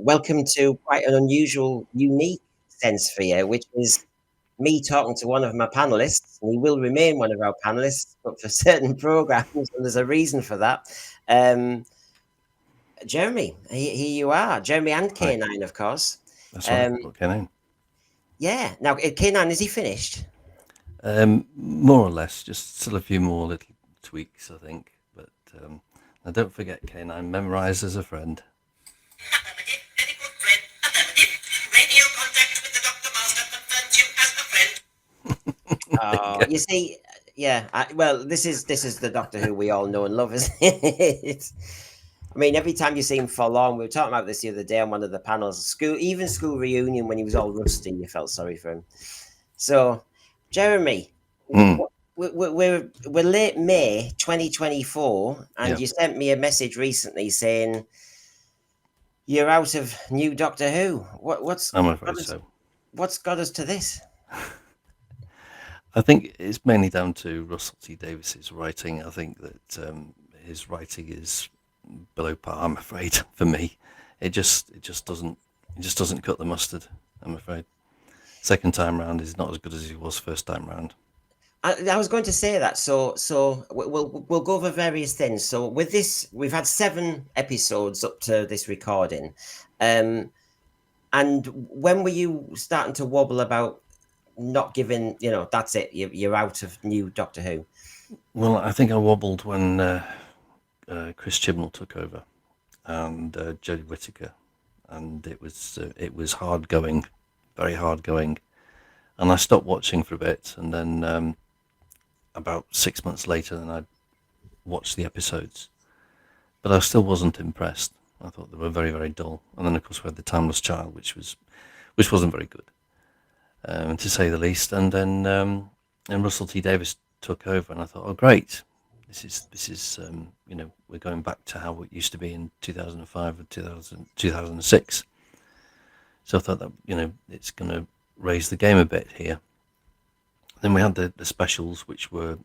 welcome to quite an unusual, unique sense for you, which is me talking to one of my panelists, and he will remain one of our panelists, but for certain programs, and there's a reason for that. Um, Jeremy, here you are, Jeremy and Hi, K9, of course. that's right. Um, Got K9. yeah, now K9, is he finished? More or less, just still a few more little tweaks, I think. But now don't forget K9, memorize as a friend. Affirmative, very good friend. Affirmative. Radio contact with the Doctor Master confirms you as a friend. Oh, you see, yeah. Well, this is the Doctor Who we all know and love, isn't it? I mean, every time you see him fall on, we were talking about this the other day on one of the panels. School reunion when he was all rusty, you felt sorry for him. So, Jeremy, Mm, we're late May 2024, and yeah, you sent me a message recently saying you're out of new Doctor Who. I'm got afraid us, so. what's got us to this? I think it's mainly down to Russell T Davies's writing. I think that his writing is below par. I'm afraid for me, it just doesn't cut the mustard. I'm afraid. Second time round is not as good as he was first time round. I was going to say that. So we'll go over various things. So with this, we've had 7 episodes up to this recording, um, and when were you starting to wobble about not giving? That's it. You're out of new Doctor Who. Well, I think I wobbled when Chris Chibnall took over and Jodie Whittaker, and it was hard going, very hard going, and I stopped watching for a bit, and then about 6 months later, then I watched the episodes, but I still wasn't impressed. I thought they were very, very dull, and then of course we had the Timeless Child, which wasn't very good, to say the least, and Russell T Davies took over, and I thought, oh great, this is we're going back to how it used to be in 2005 or 2006. So I thought that it's going to raise the game a bit here. Then we had the specials, which were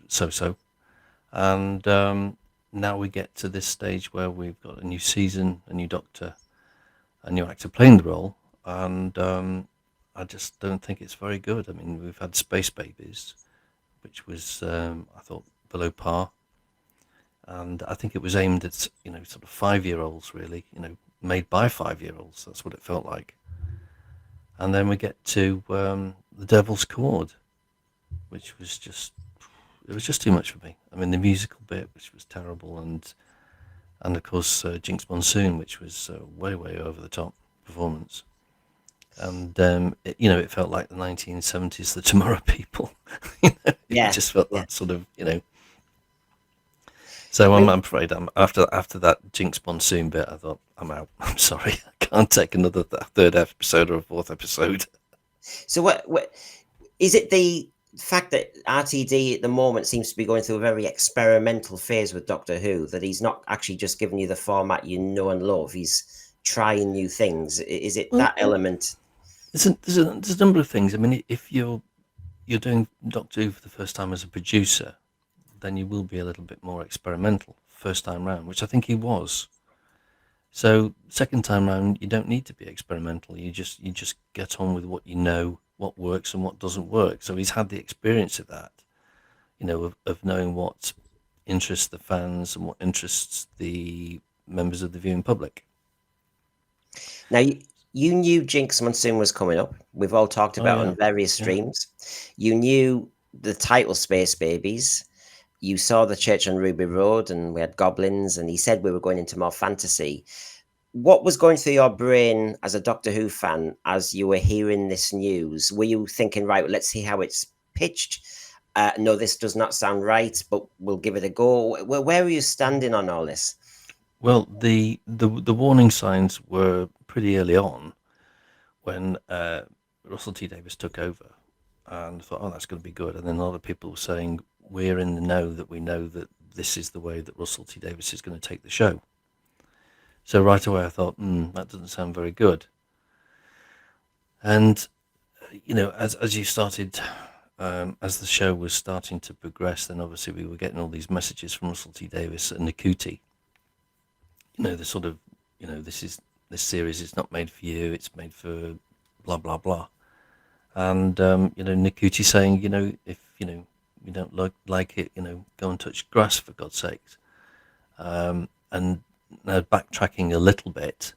so, and now we get to this stage where we've got a new season, a new Doctor, a new actor playing the role, and I just don't think it's very good. I mean, we've had Space Babies, which was I thought below par, and I think it was aimed at sort of 5-year-olds, really, made by 5-year-olds. That's what it felt like. And then we get to the Devil's Chord, which was just too much for me. I mean, the musical bit, which was terrible, and of course Jinx Monsoon, which was way over the top performance. And it felt like the 1970s, the Tomorrow People. It Yeah, just felt yeah. that sort of. So I I'm mean, afraid after that Jinx Monsoon bit, I thought I'm out. I'm sorry, I can't take another third episode or a fourth episode. so what is it? The fact that RTD at the moment seems to be going through a very experimental phase with Doctor Who, that he's not actually just giving you the format you know and love. He's trying new things. Is it Well, that element? there's a number of things. I mean, if you're doing Doctor Who for the first time as a producer, then you will be a little bit more experimental first time round, which I think he was. So second time round, you don't need to be experimental. You just get on with what you know, what works and what doesn't work. So he's had the experience of that, of knowing what interests the fans and what interests the members of the viewing public. Now, you knew Jinx Monsoon was coming up. We've all talked Oh about it yeah, on various yeah. streams. You knew the title Space Babies. You saw the church on Ruby Road, and we had goblins, and he said we were going into more fantasy. What was going through your brain as a Doctor Who fan as you were hearing this news? Were you thinking, right, let's see how it's pitched? No, this does not sound right, but we'll give it a go. Where are you standing on all this? Well, the warning signs were pretty early on when Russell T Davies took over, and thought, oh, that's going to be good. And then a lot of people were saying, we're in the know that we know that this is the way that Russell T Davies is going to take the show. So right away I thought, that doesn't sound very good. And as you started, as the show was starting to progress, then obviously we were getting all these messages from Russell T Davies and Nakuti. The sort of this series is not made for you. It's made for blah blah blah. And Nikuti saying, if you don't like it, go and touch grass for God's sakes. And now backtracking a little bit,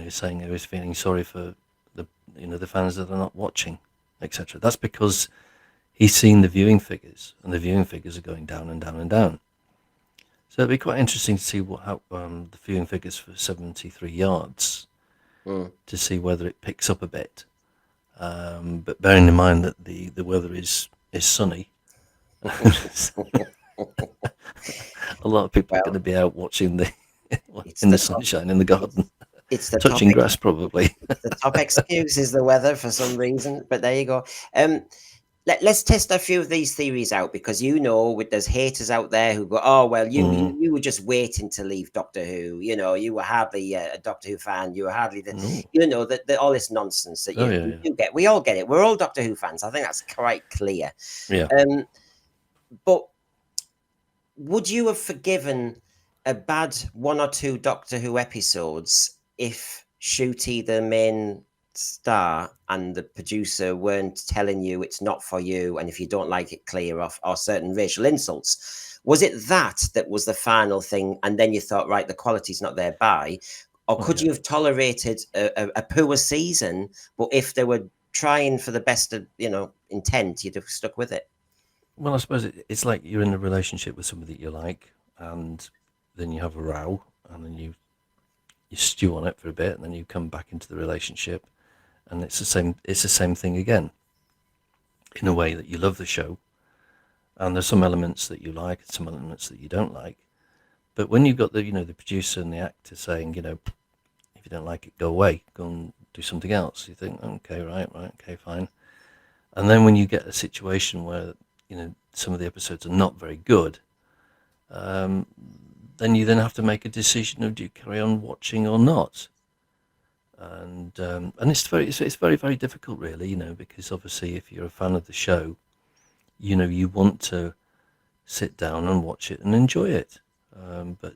saying he was feeling sorry for the fans that are not watching, etc. That's because he's seen the viewing figures, and the viewing figures are going down and down and down. So it'd be quite interesting to see how the viewing figures for 73 yards, to see whether it picks up a bit. But bearing in mind that the weather is sunny, a lot of people are going to be out watching in the sunshine in the garden. It's the touching grass, probably. The top excuse is the weather for some reason, but there you go. Let's test a few of these theories out, because there's haters out there who go, oh well, you were just waiting to leave Doctor Who. You were hardly a Doctor Who fan. You were hardly all this nonsense that you get. We all get it. We're all Doctor Who fans. I think that's quite clear. Yeah. But would you have forgiven a bad one or two Doctor Who episodes if Shooty, the main star, and the producer weren't telling you it's not for you, and if you don't like it, clear off, or certain racial insults? Was it that was the final thing, and then you thought, right, the quality's not there by? Or could you have tolerated a poor season, but if they were trying for the best of intent, you'd have stuck with it? Well, I suppose it's like you're in a relationship with somebody that you like, and then you have a row, and then you stew on it for a bit, and then you come back into the relationship, and it's the same thing again, in a way that you love the show, and there's some elements that you like and some elements that you don't like. But when you've got the producer and the actor saying, if you don't like it, go away, go and do something else, you think, okay, right, okay, fine. And then when you get a situation where some of the episodes are not very good, then you have to make a decision of, do you carry on watching or not? And it's very, very difficult, really, because obviously if you're a fan of the show, you want to sit down and watch it and enjoy it. But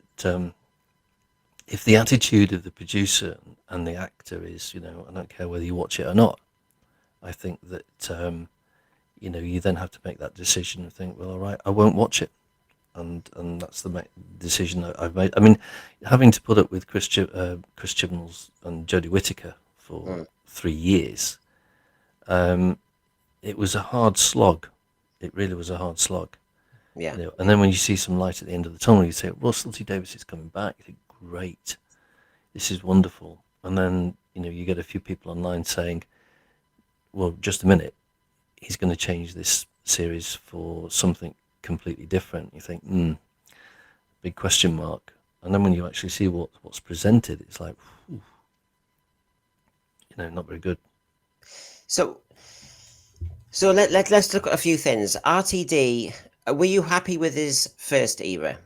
if the attitude of the producer and the actor is, I don't care whether you watch it or not, I think that you then have to make that decision and think, well, all right, I won't watch it. And that's the decision that I've made. I mean, having to put up with Chris Chibnall and Jodie Whittaker for 3 years, it was a hard slog. It really was a hard slog. Yeah. And then when you see some light at the end of the tunnel, you say, Russell T Davies is coming back. You think, great, this is wonderful. And then you get a few people online saying, well, just a minute, he's going to change this series for something completely different. You think, big question mark. And then when you actually see what's presented, it's like, not very good. So let's look at a few things. RTD, were you happy with his first era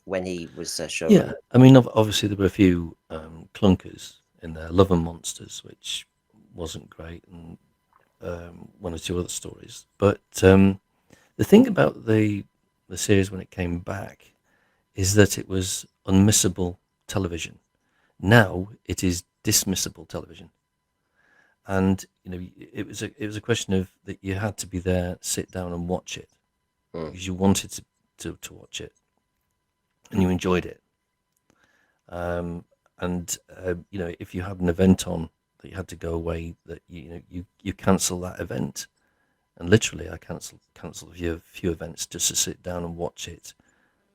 when he was shown? Yeah, I mean, obviously there were a few clunkers in there. Love and Monsters, which wasn't great, and one or two other stories. But the thing about the series when it came back is that it was unmissable television. Now it is dismissible television, and it was a question of that you had to be there, sit down and watch it because you wanted to watch it and you enjoyed it. And if you had an event on that you had to go away, that you cancel that event. And literally, I cancelled a few events just to sit down and watch it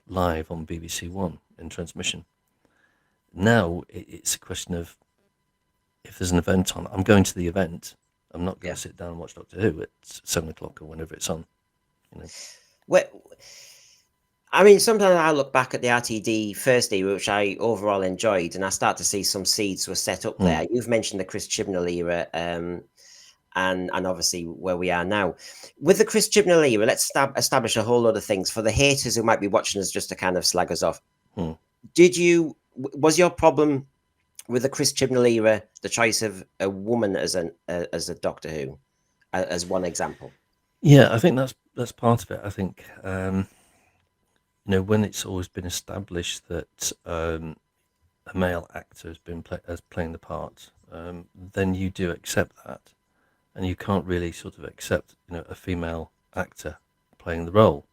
live on BBC One in transmission. Now it's a question of, if there's an event on, I'm going to the event. I'm not going to sit down and watch Doctor Who at 7 o'clock or whenever it's on. Well, I mean, sometimes I look back at the RTD first era, which I overall enjoyed, and I start to see some seeds were set up there. You've mentioned the Chris Chibnall era, and obviously where we are now. With the Chris Chibnall era, let's establish a whole lot of things for the haters who might be watching us just to kind of slag us off. Was your problem with the Chris Chibnall era the choice of a woman as a Doctor Who, as one example? Yeah, I think that's part of it. I think when it's always been established that a male actor has been as playing the part, then you do accept that, and you can't really sort of accept, a female actor playing the role.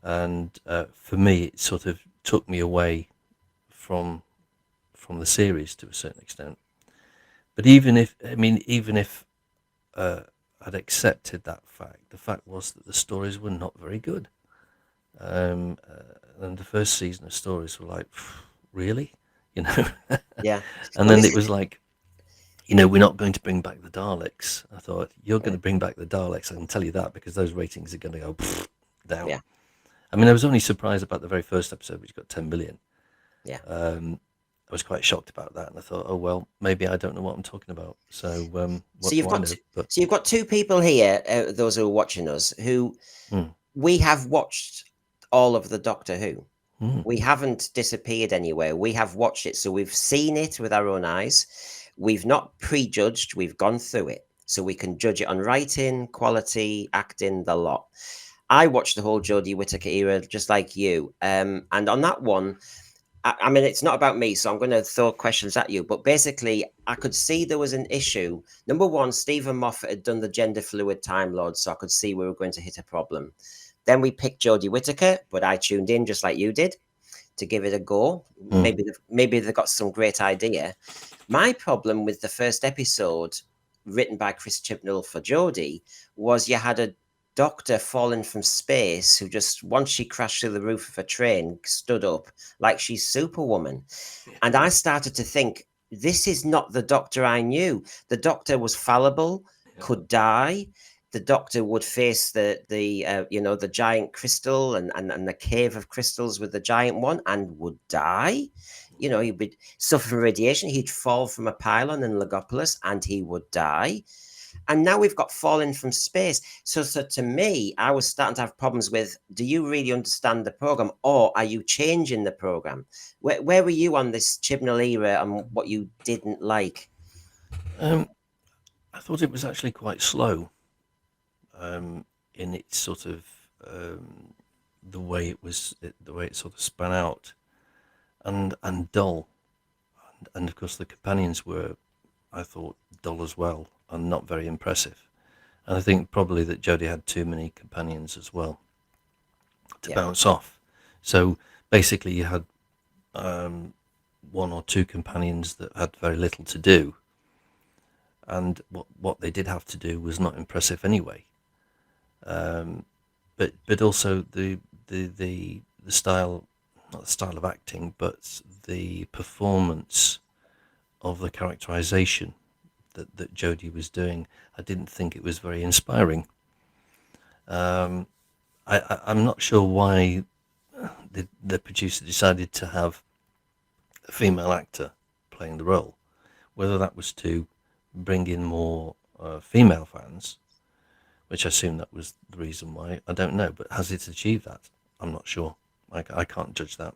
And for me, it sort of took me away from the series to a certain extent. But even if I'd accepted that fact, the fact was that the stories were not very good. And the first season of stories were like, really, Yeah. and Well, then this it was like, we're not going to bring back the Daleks. I thought, you're going to bring back the Daleks. I can tell you that, because those ratings are going to go down. Yeah. I mean, I was only surprised about the very first episode, which got 10 million. Yeah. I was quite shocked about that, and I thought, oh well, maybe I don't know what I'm talking about. So what So do I know? But you've got two people here, those who are watching us, who mm, we have watched all of the Doctor Who. mm, We haven't disappeared anywhere. We have watched it, so we've seen it with our own eyes. We've not prejudged. We've gone through it, so we can judge it on writing, quality, acting, the lot. I watched the whole Jodie Whittaker era, just like you, and on that one, I mean, it's not about me, so I'm going to throw questions at you. But basically, I could see there was an issue. Number one, Stephen Moffat had done the gender fluid Time Lord, so I could see we were going to hit a problem. Then we picked Jodie Whittaker, but I tuned in just like you did to give it a go. Maybe they got some great idea. My problem with the first episode, written by Chris Chibnall for Jodie, was you had a doctor falling from space who just, once she crashed through the roof of a train, stood up like she's Superwoman. And I started to think, this is not the Doctor I knew. The Doctor was fallible, could die. The Doctor would face the giant crystal and the cave of crystals with the giant one, and would die. He would suffer from radiation. He'd fall from a pylon in Legopolis and he would die. And now we've got falling from space. So to me, I was starting to have problems with, do you really understand the program, or are you changing the program? Where were you on this Chibnall era and what you didn't like? I thought it was actually quite slow in its sort of the way it sort of span out, and dull, and of course the companions were, I thought, dull as well, and not very impressive. And I think probably that Jodie had too many companions as well to bounce off. So basically you had one or two companions that had very little to do, and what they did have to do was not impressive anyway. But also the style, not the style of acting, but the performance of the characterization that Jodie was doing, I didn't think it was very inspiring. I'm not sure why the producer decided to have a female actor playing the role, whether that was to bring in more female fans, which I assume that was the reason why. I don't know, but has it achieved that? I'm not sure. I can't judge that.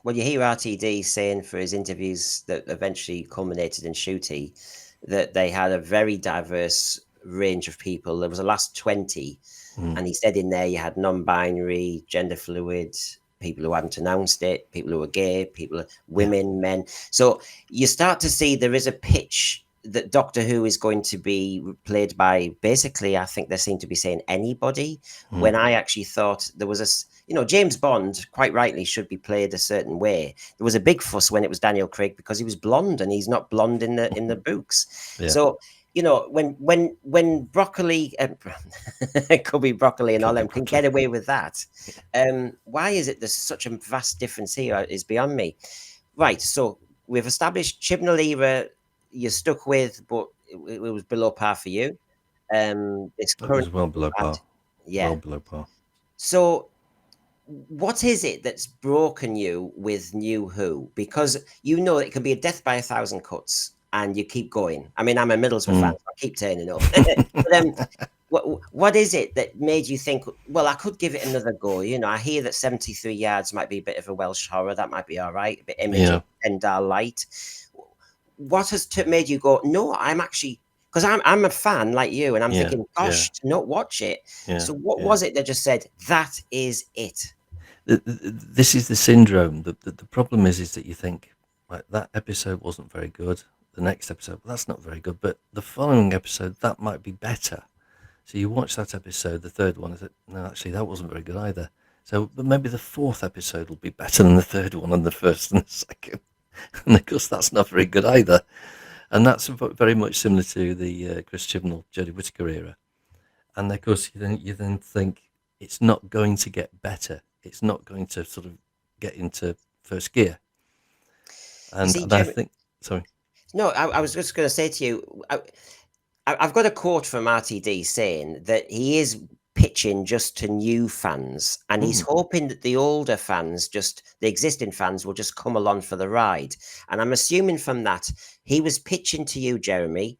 Well, you hear RTD saying for his interviews that eventually culminated in Shooty that they had a very diverse range of people. There was a last 20, and he said in there you had non-binary, gender fluid, people who hadn't announced it, people who were gay, people, women, men. So you start to see there is a pitch that Doctor Who is going to be played by, basically, I think they seem to be saying anybody, when I actually thought there was James Bond, quite rightly, should be played a certain way. There was a big fuss when it was Daniel Craig because he was blonde, and he's not blonde in the books. Yeah. So when broccoli, it could be broccoli and all them, can get away with that, why is it there's such a vast difference here is beyond me. Right, so we've established Chibnall era you're stuck with, but it was below par for you. It's It was well below par. Yeah. Well below par. So what is it that's broken you with New Who? Because it can be a death by 1,000 cuts, and you keep going. I mean, I'm a Middlesbrough fan, so I keep turning up. But, what is it that made you think, well, I could give it another go? I hear that 73 yards might be a bit of a Welsh horror. That might be all right. A bit imaging, Endar light. What has made you go, no, I'm actually, because I'm a fan like you, and I'm thinking, gosh, to not watch it. So what was it that just said, that is it? This is the syndrome. The problem is that you think, right, that episode wasn't very good. The next episode, well, that's not very good. But the following episode, that might be better. So you watch that episode, the third one, is that no, actually that wasn't very good either. So, but maybe the fourth episode will be better than the third one and the first and the second. And of course, that's not very good either. And that's very much similar to the Chris Chibnall, Jodie Whittaker era. And of course, you then think it's not going to get better. It's not going to sort of get into first gear. And, see, and I Jeremy, think, sorry. no, I was just going to say to you, I've got a quote from RTD saying that he is pitching just to new fans, and he's hoping that the older fans, just the existing fans, will just come along for the ride. And I'm assuming from that, he was pitching to you, Jeremy,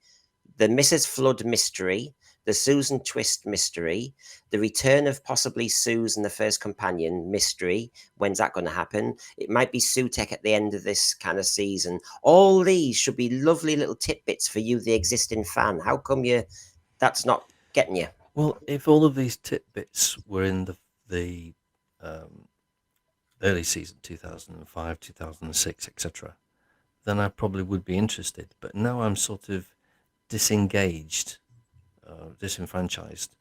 the Mrs. Flood mystery, the Susan Twist mystery, the return of possibly Susan, the first companion mystery. When's that going to happen? It might be Sutek at the end of this kind of season. All these should be lovely little tidbits for you, the existing fan. How come that's not getting you? Well, if all of these tidbits were in the early season, 2005, 2006, etc., then I probably would be interested. But now I'm sort of disengaged, disenfranchised.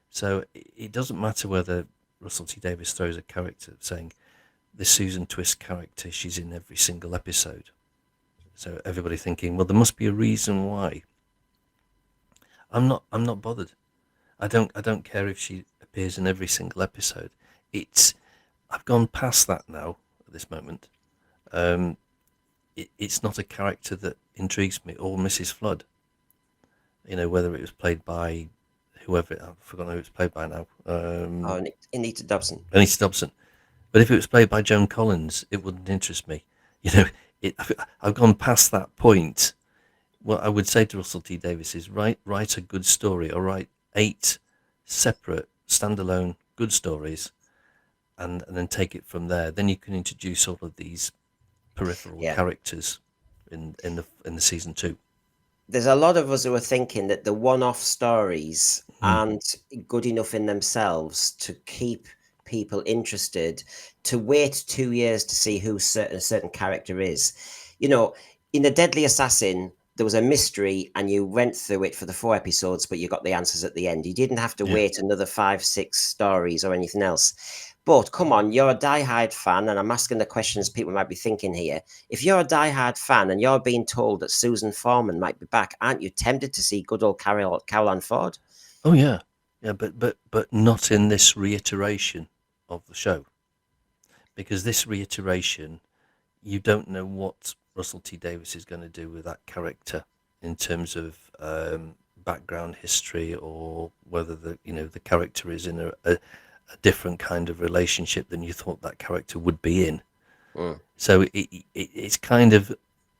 So it doesn't matter whether Russell T Davies throws a character saying, this Susan Twist character, she's in every single episode. So everybody thinking, well, there must be a reason why. I'm not bothered. I don't care if she appears in every single episode. I've gone past that now at this moment. It's not a character that intrigues me, or Mrs. Flood. Whether it was played by whoever, I've forgotten who it's played by now. Anita Dobson. Anita Dobson. But if it was played by Joan Collins, it wouldn't interest me. I've gone past that point. What I would say to Russell T Davies is write a good story, or write 8 separate, standalone good stories, and then take it from there. Then you can introduce all of these peripheral characters in the season 2. There's a lot of us who are thinking that the one-off stories aren't good enough in themselves to keep people interested, to wait 2 years to see who a certain character is. In The Deadly Assassin, there was a mystery and you went through it for the 4 episodes, but you got the answers at the end. You didn't have to wait another 5, 6 stories or anything else. But come on, you're a diehard fan, and I'm asking the questions people might be thinking here. If you're a diehard fan and you're being told that Susan Foreman might be back, aren't you tempted to see good old Caroline Ford? Oh yeah, but not in this reiteration of the show, because this reiteration, you don't know what Russell T Davies is going to do with that character in terms of background history, or whether the character is in a different kind of relationship than you thought that character would be in. So it's kind of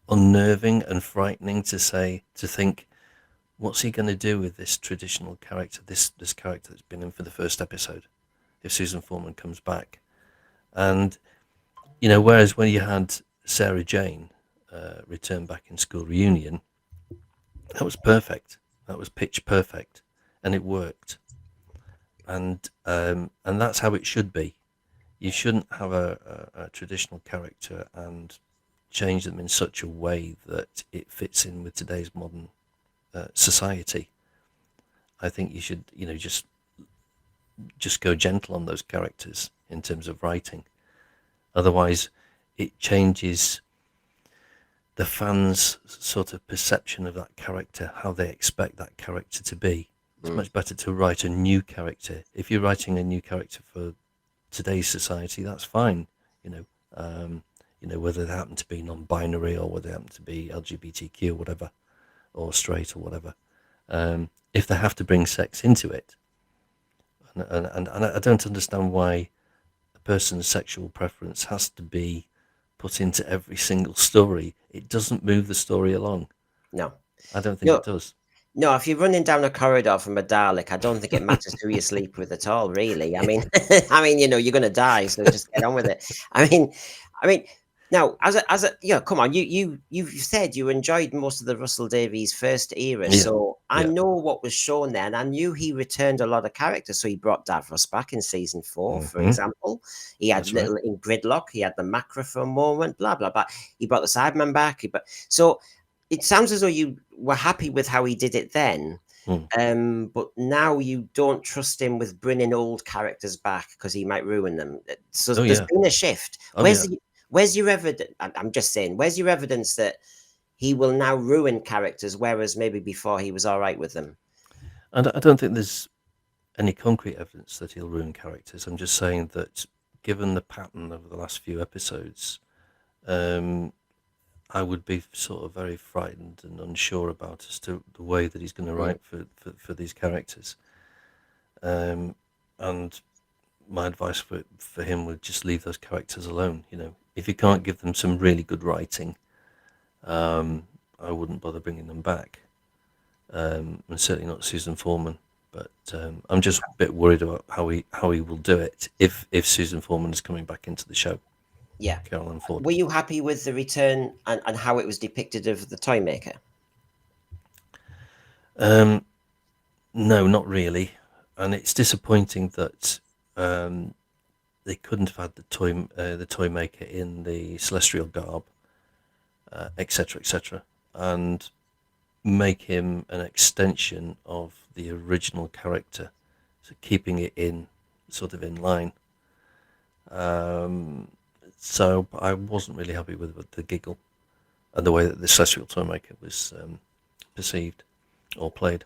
unnerving and frightening to think, what's he going to do with this traditional character, this character that's been in for the first episode, if Susan Foreman comes back? And whereas when you had Sarah Jane return back in School Reunion, that was perfect. That was pitch perfect, and it worked. And that's how it should be. You shouldn't have a traditional character and change them in such a way that it fits in with today's modern society. I think you should, just go gentle on those characters in terms of writing. Otherwise, it changes the fans' sort of perception of that character, how they expect that character to be. It's much better to write a new character. If you're writing a new character for today's society, that's fine. Whether they happen to be non-binary, or whether they happen to be LGBTQ or whatever, or straight or whatever. If they have to bring sex into it, and I don't understand why a person's sexual preference has to be put into every single story. It doesn't move the story along. No, I don't think it does. No, if you're running down a corridor from a Dalek, I don't think it matters who you sleep with at all, really. I mean, you're going to die, so just get on with it. I mean, Now, come on, you said you enjoyed most of the Russell Davies first era, Yeah, so I yeah. know what was shown there, and I knew he returned a lot of characters. So he brought Davros back in season 4, for Hmm. example. He had That's right. little in Gridlock. He had the Macrophone moment. Blah blah blah. He brought the Cyberman back. So it sounds as though you were happy with how he did it then. Mm. But now you don't trust him with bringing old characters back because he might ruin them. So Oh there's yeah. been a shift. Oh yeah. Where's your evidence? I'm just saying, where's your evidence that he will now ruin characters, whereas maybe before he was all right with them? And I don't think there's any concrete evidence that he'll ruin characters. I'm just saying that given the pattern over the last few episodes, I would be sort of very frightened and unsure about as to the way that he's going to write for these characters. And my advice for him would just leave those characters alone. If you can't give them some really good writing, I wouldn't bother bringing them back. And certainly not Susan Foreman. But I'm just a bit worried about how he will do it if Susan Foreman is coming back into the show. Yeah. Carolyn Ford. Were you happy with the return and how it was depicted of the toy maker? No, not really, and it's disappointing that they couldn't have had the toy maker in the celestial garb, etc., etc., and make him an extension of the original character, so keeping it in sort of in line. So I wasn't really happy with the giggle and the way that the celestial toy maker was perceived or played.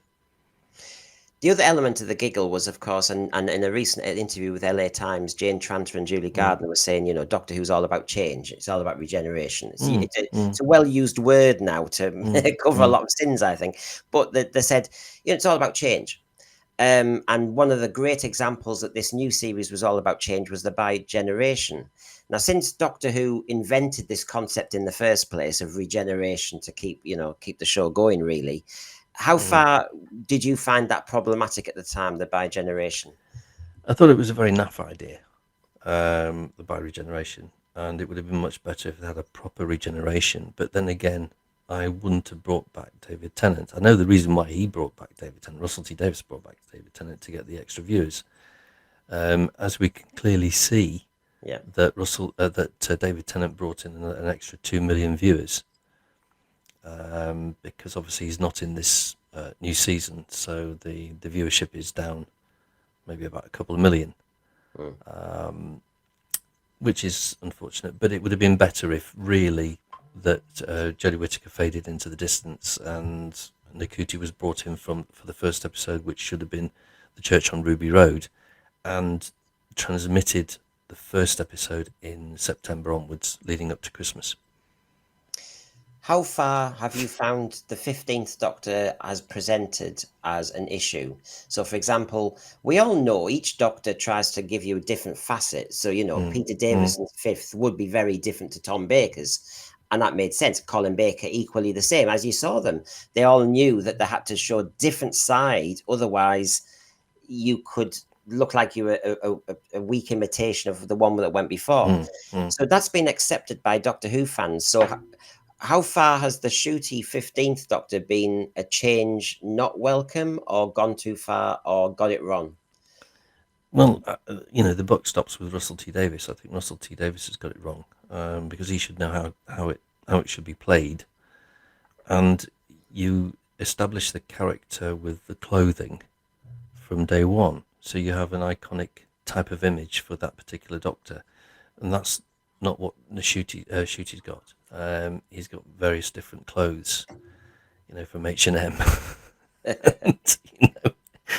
The other element of the giggle was, of course, and in a recent interview with LA Times, Jane Tranter and Julie Gardner were saying, Doctor Who's all about change. It's all about regeneration. It's a well-used word now to cover a lot of sins, I think. But they said, it's all about change. And one of the great examples that this new series was all about change was the Bi-Generation. Now, since Doctor Who invented this concept in the first place of regeneration to keep the show going, really, how far did you find that problematic at the time, the Bi-Generation? I thought it was a very naff idea, the Bi-Regeneration, and it would have been much better if it had a proper regeneration. But then again, I wouldn't have brought back David Tennant. I know the reason why he brought back David Tennant. Russell T Davies brought back David Tennant to get the extra viewers. As we can clearly see, that David Tennant brought in an extra 2 million viewers, because obviously he's not in this new season, so the viewership is down maybe about a couple of million, which is unfortunate. But it would have been better if really that Jodie Whittaker faded into the distance and Nakuti was brought in for the first episode, which should have been the Church on Ruby Road, and transmitted the first episode in September onwards, leading up to Christmas. How far have you found the 15th Doctor as presented as an issue? So, for example, we all know each Doctor tries to give you a different facet. So, Peter Davison's 5th would be very different to Tom Baker's. And that made sense. Colin Baker, equally the same. As you saw them, they all knew that they had to show a different side. Otherwise, you could look like you were a weak imitation of the one that went before. So that's been accepted by Doctor Who fans. So how far has the shooty 15th Doctor been a change not welcome, or gone too far, or got it wrong? Well, the buck stops with Russell T Davies. I think Russell T Davies has got it wrong, because he should know how it should be played, and you establish the character with the clothing from day one, so you have an iconic type of image for that particular Doctor, and that's not what the Shooty's got. He's got various different clothes, from H&M. And,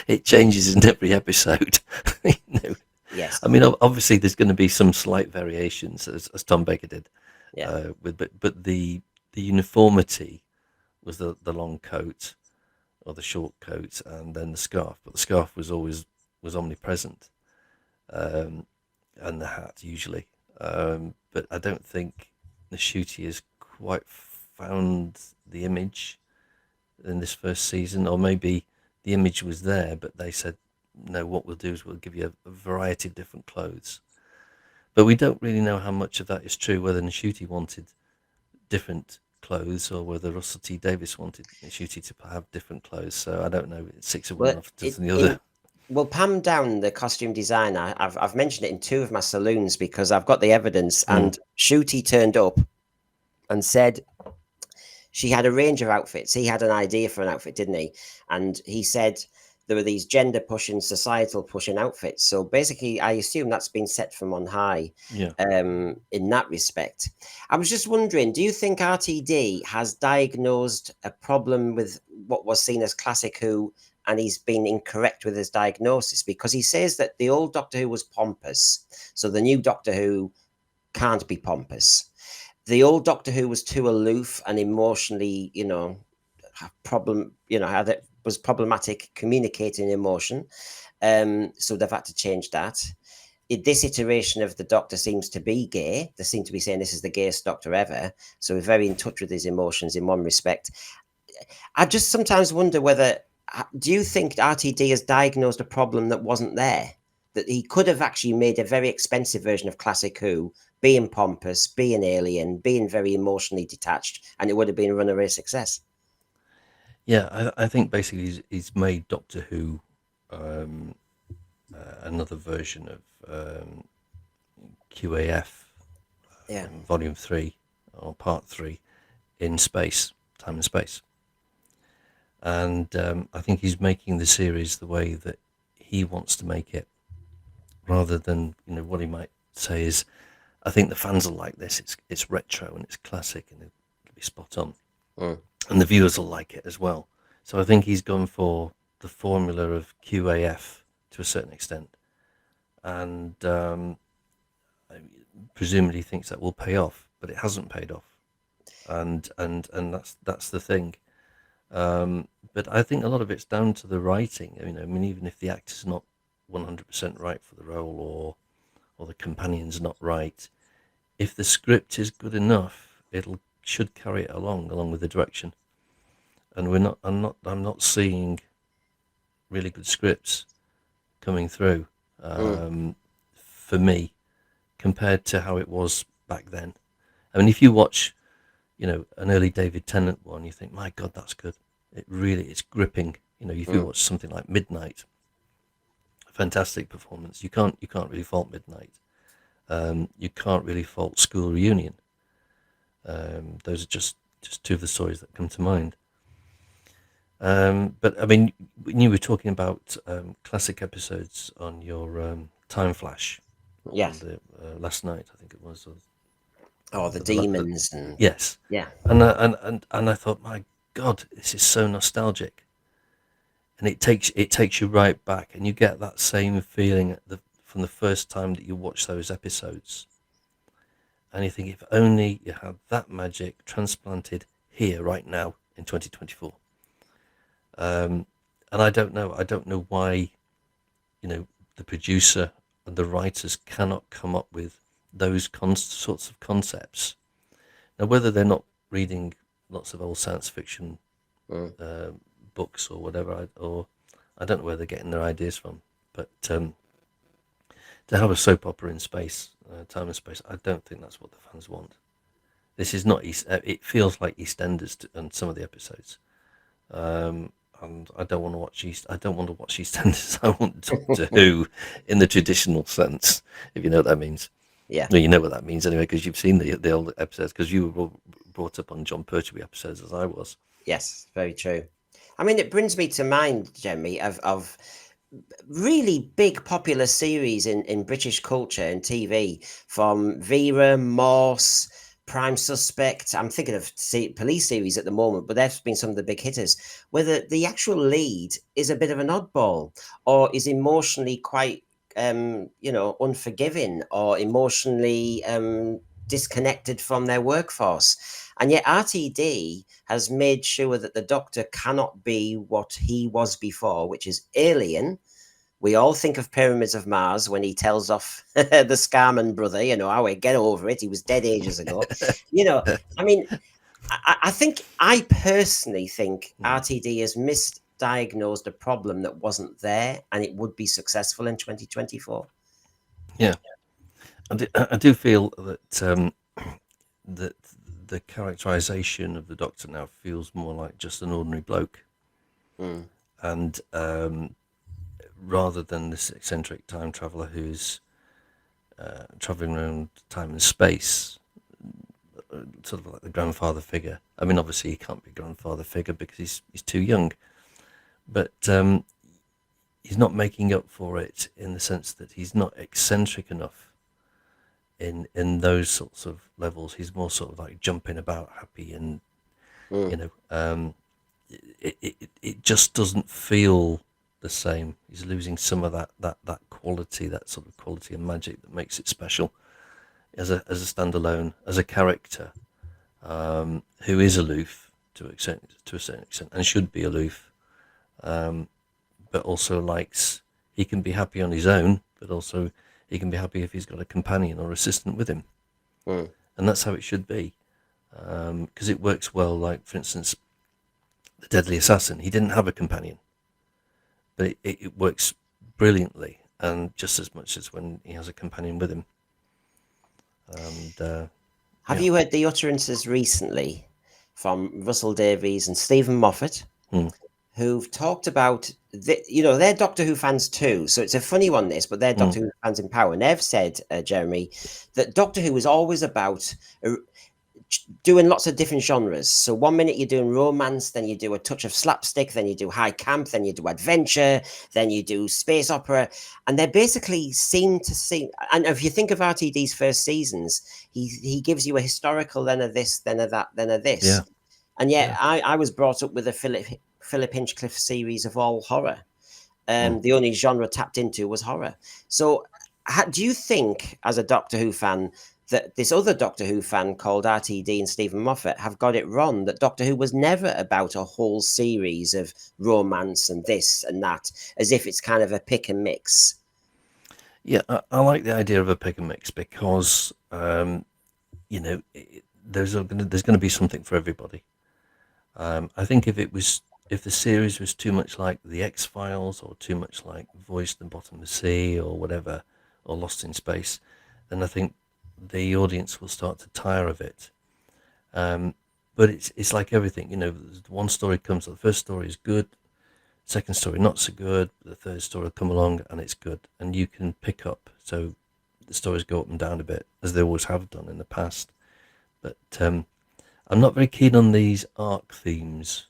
it changes in every episode. Yes. I mean, obviously there's going to be some slight variations, as Tom Baker did. Yeah. But the uniformity was the long coat or the short coat, and then the scarf. But the scarf was omnipresent, and the hat usually. But I don't think the Shooty has quite found the image in this first season, or maybe the image was there, but they said, no, what we'll do is we'll give you a variety of different clothes. But we don't really know how much of that is true, whether Reshoots wanted different clothes or whether Russell T Davies wanted Reshoots to have different clothes. So I don't know. It's 6 of one, Well, half dozen the other. well, Pam Down, the costume designer, I've mentioned it in 2 of my saloons because I've got the evidence. And Shooty turned up and said she had a range of outfits. He had an idea for an outfit, didn't he? And he said there were these gender pushing, societal pushing outfits. So basically, I assume that's been set from on high. Yeah. In that respect, I was just wondering, do you think RTD has diagnosed a problem with what was seen as classic Who, and he's been incorrect with his diagnosis? Because he says that the old Doctor Who was pompous, so the new Doctor Who can't be pompous. The old Doctor Who was too aloof and emotionally, was problematic communicating emotion. So they've had to change that. This iteration of the Doctor seems to be gay. They seem to be saying this is the gayest Doctor ever. So we're very in touch with his emotions in one respect. I just sometimes wonder whether, do you think RTD has diagnosed a problem that wasn't there? That he could have actually made a very expensive version of Classic Who, being pompous, being alien, being very emotionally detached, and it would have been a runaway success. Yeah, I think basically he's made Doctor Who another version of QAF, Yeah. Volume 3 or Part 3 in space, time and space. And I think he's making the series the way that he wants to make it, rather than what he might say is, I think the fans will like this. It's retro and it's classic and it'll be spot on, and the viewers will like it as well. So I think he's gone for the formula of QAF to a certain extent, and presumably thinks that will pay off, but it hasn't paid off, and that's the thing. But I think a lot of it's down to the writing. I mean, even if the actor's not 100% right for the role, or the companion's not right, if the script is good enough, should carry it along with the direction. And I'm not seeing really good scripts coming through for me compared to how it was back then. I mean, if you watch, an early David Tennant one, you think, my God, that's good. It's gripping. If you watch something like Midnight, fantastic performance. You can't really fault Midnight. You can't really fault School Reunion. Those are just 2 of the stories that come to mind. But I mean, when you were talking about classic episodes on your Time Flash, Yes. last night, I think it was. The demons and yes, yeah, and I thought, my God, this is so nostalgic, and it takes you right back, and you get that same feeling from the first time that you watch those episodes, and you think, if only you had that magic transplanted here right now in 2024. And I don't know why, the producer and the writers cannot come up with those sorts of concepts. Now, whether they're not reading lots of old science fiction books or whatever, or I don't know where they're getting their ideas from, but to have a soap opera in space, time and space, I don't think that's what the fans want. This is not it feels like EastEnders on some of the episodes. And I don't want to watch EastEnders. I want Doctor Who in the traditional sense, if you know what that means. yeah. No, you know what that means anyway, because you've seen the old episodes, because you were brought up on John Pertwee episodes as I was. Yes, very true. I mean, it brings me to mind, Jeremy, of really big popular series in British culture and TV, from Vera, Morse, Prime Suspect. I'm thinking of police series at the moment, but there's been some of the big hitters, where the actual lead is a bit of an oddball, or is emotionally quite, unforgiving, or emotionally disconnected from their workforce. And yet RTD has made sure that the Doctor cannot be what he was before, which is alien. We all think of Pyramids of Mars when he tells off the Scarman brother, get over it. He was dead ages ago. I mean, I personally think RTD has misdiagnosed a problem that wasn't there, and it would be successful in 2024. Yeah. I do feel that that the characterization of the Doctor now feels more like just an ordinary bloke, Mm. and rather than this eccentric time traveler who's traveling around time and space, sort of like the grandfather figure. I mean, obviously he can't be grandfather figure because he's too young, but he's not making up for it in the sense that he's not eccentric enough in those sorts of levels. He's more sort of like jumping about, happy, and you Mm. know, it just doesn't feel the same. He's losing some of that quality, that sort of quality and magic that makes it special as a standalone, as a character who is aloof to a certain extent and should be aloof, but also likes. He can be happy on his own, but also he can be happy if he's got a companion or assistant with him, Mm. and that's how it should be, because it works well. Like for instance, the Deadly Assassin, he didn't have a companion, but it works brilliantly, and just as much as when he has a companion with him. And Have yeah. you heard the utterances recently from Russell Davies and Stephen Moffat, who've talked about they're Doctor Who fans too, so it's a funny one this, but they're Doctor Who fans in power, and they've said, Jeremy, that Doctor Who is always about doing lots of different genres. So 1 minute you're doing romance, then you do a touch of slapstick, then you do high camp, then you do adventure, then you do space opera, and they basically seem to see. And if you think of RTD's first seasons, he gives you a historical, then a this, then a that, then a this. Yeah. And yet I was brought up with a Philip Hinchcliffe series of all horror. The only genre tapped into was horror. So do you think, as a Doctor Who fan, that this other Doctor Who fan called RTD and Stephen Moffat have got it wrong, that Doctor Who was never about a whole series of romance and this and that, as if it's kind of a pick and mix? Yeah, I like the idea of a pick and mix because, there's going to be something for everybody. I think if the series was too much like The X-Files or too much like Voyage to the Bottom of the Sea or whatever, or Lost in Space, then I think the audience will start to tire of it. But it's like everything, one story comes, the first story is good, second story not so good, the third story will come along and it's good, and you can pick up. So the stories go up and down a bit, as they always have done in the past. But I'm not very keen on these arc themes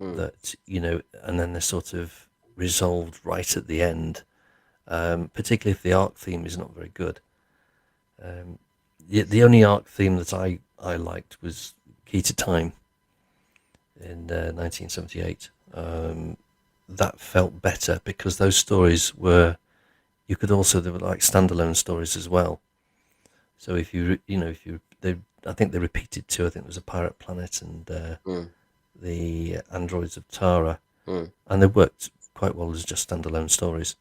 that, and then they're sort of resolved right at the end, particularly if the arc theme is not very good. The only arc theme that I liked was Key to Time in 1978. That felt better because those stories were, they were like standalone stories as well. So I think they repeated two. I think there was a Pirate Planet and the Androids of Tara, and they worked quite well as just standalone stories.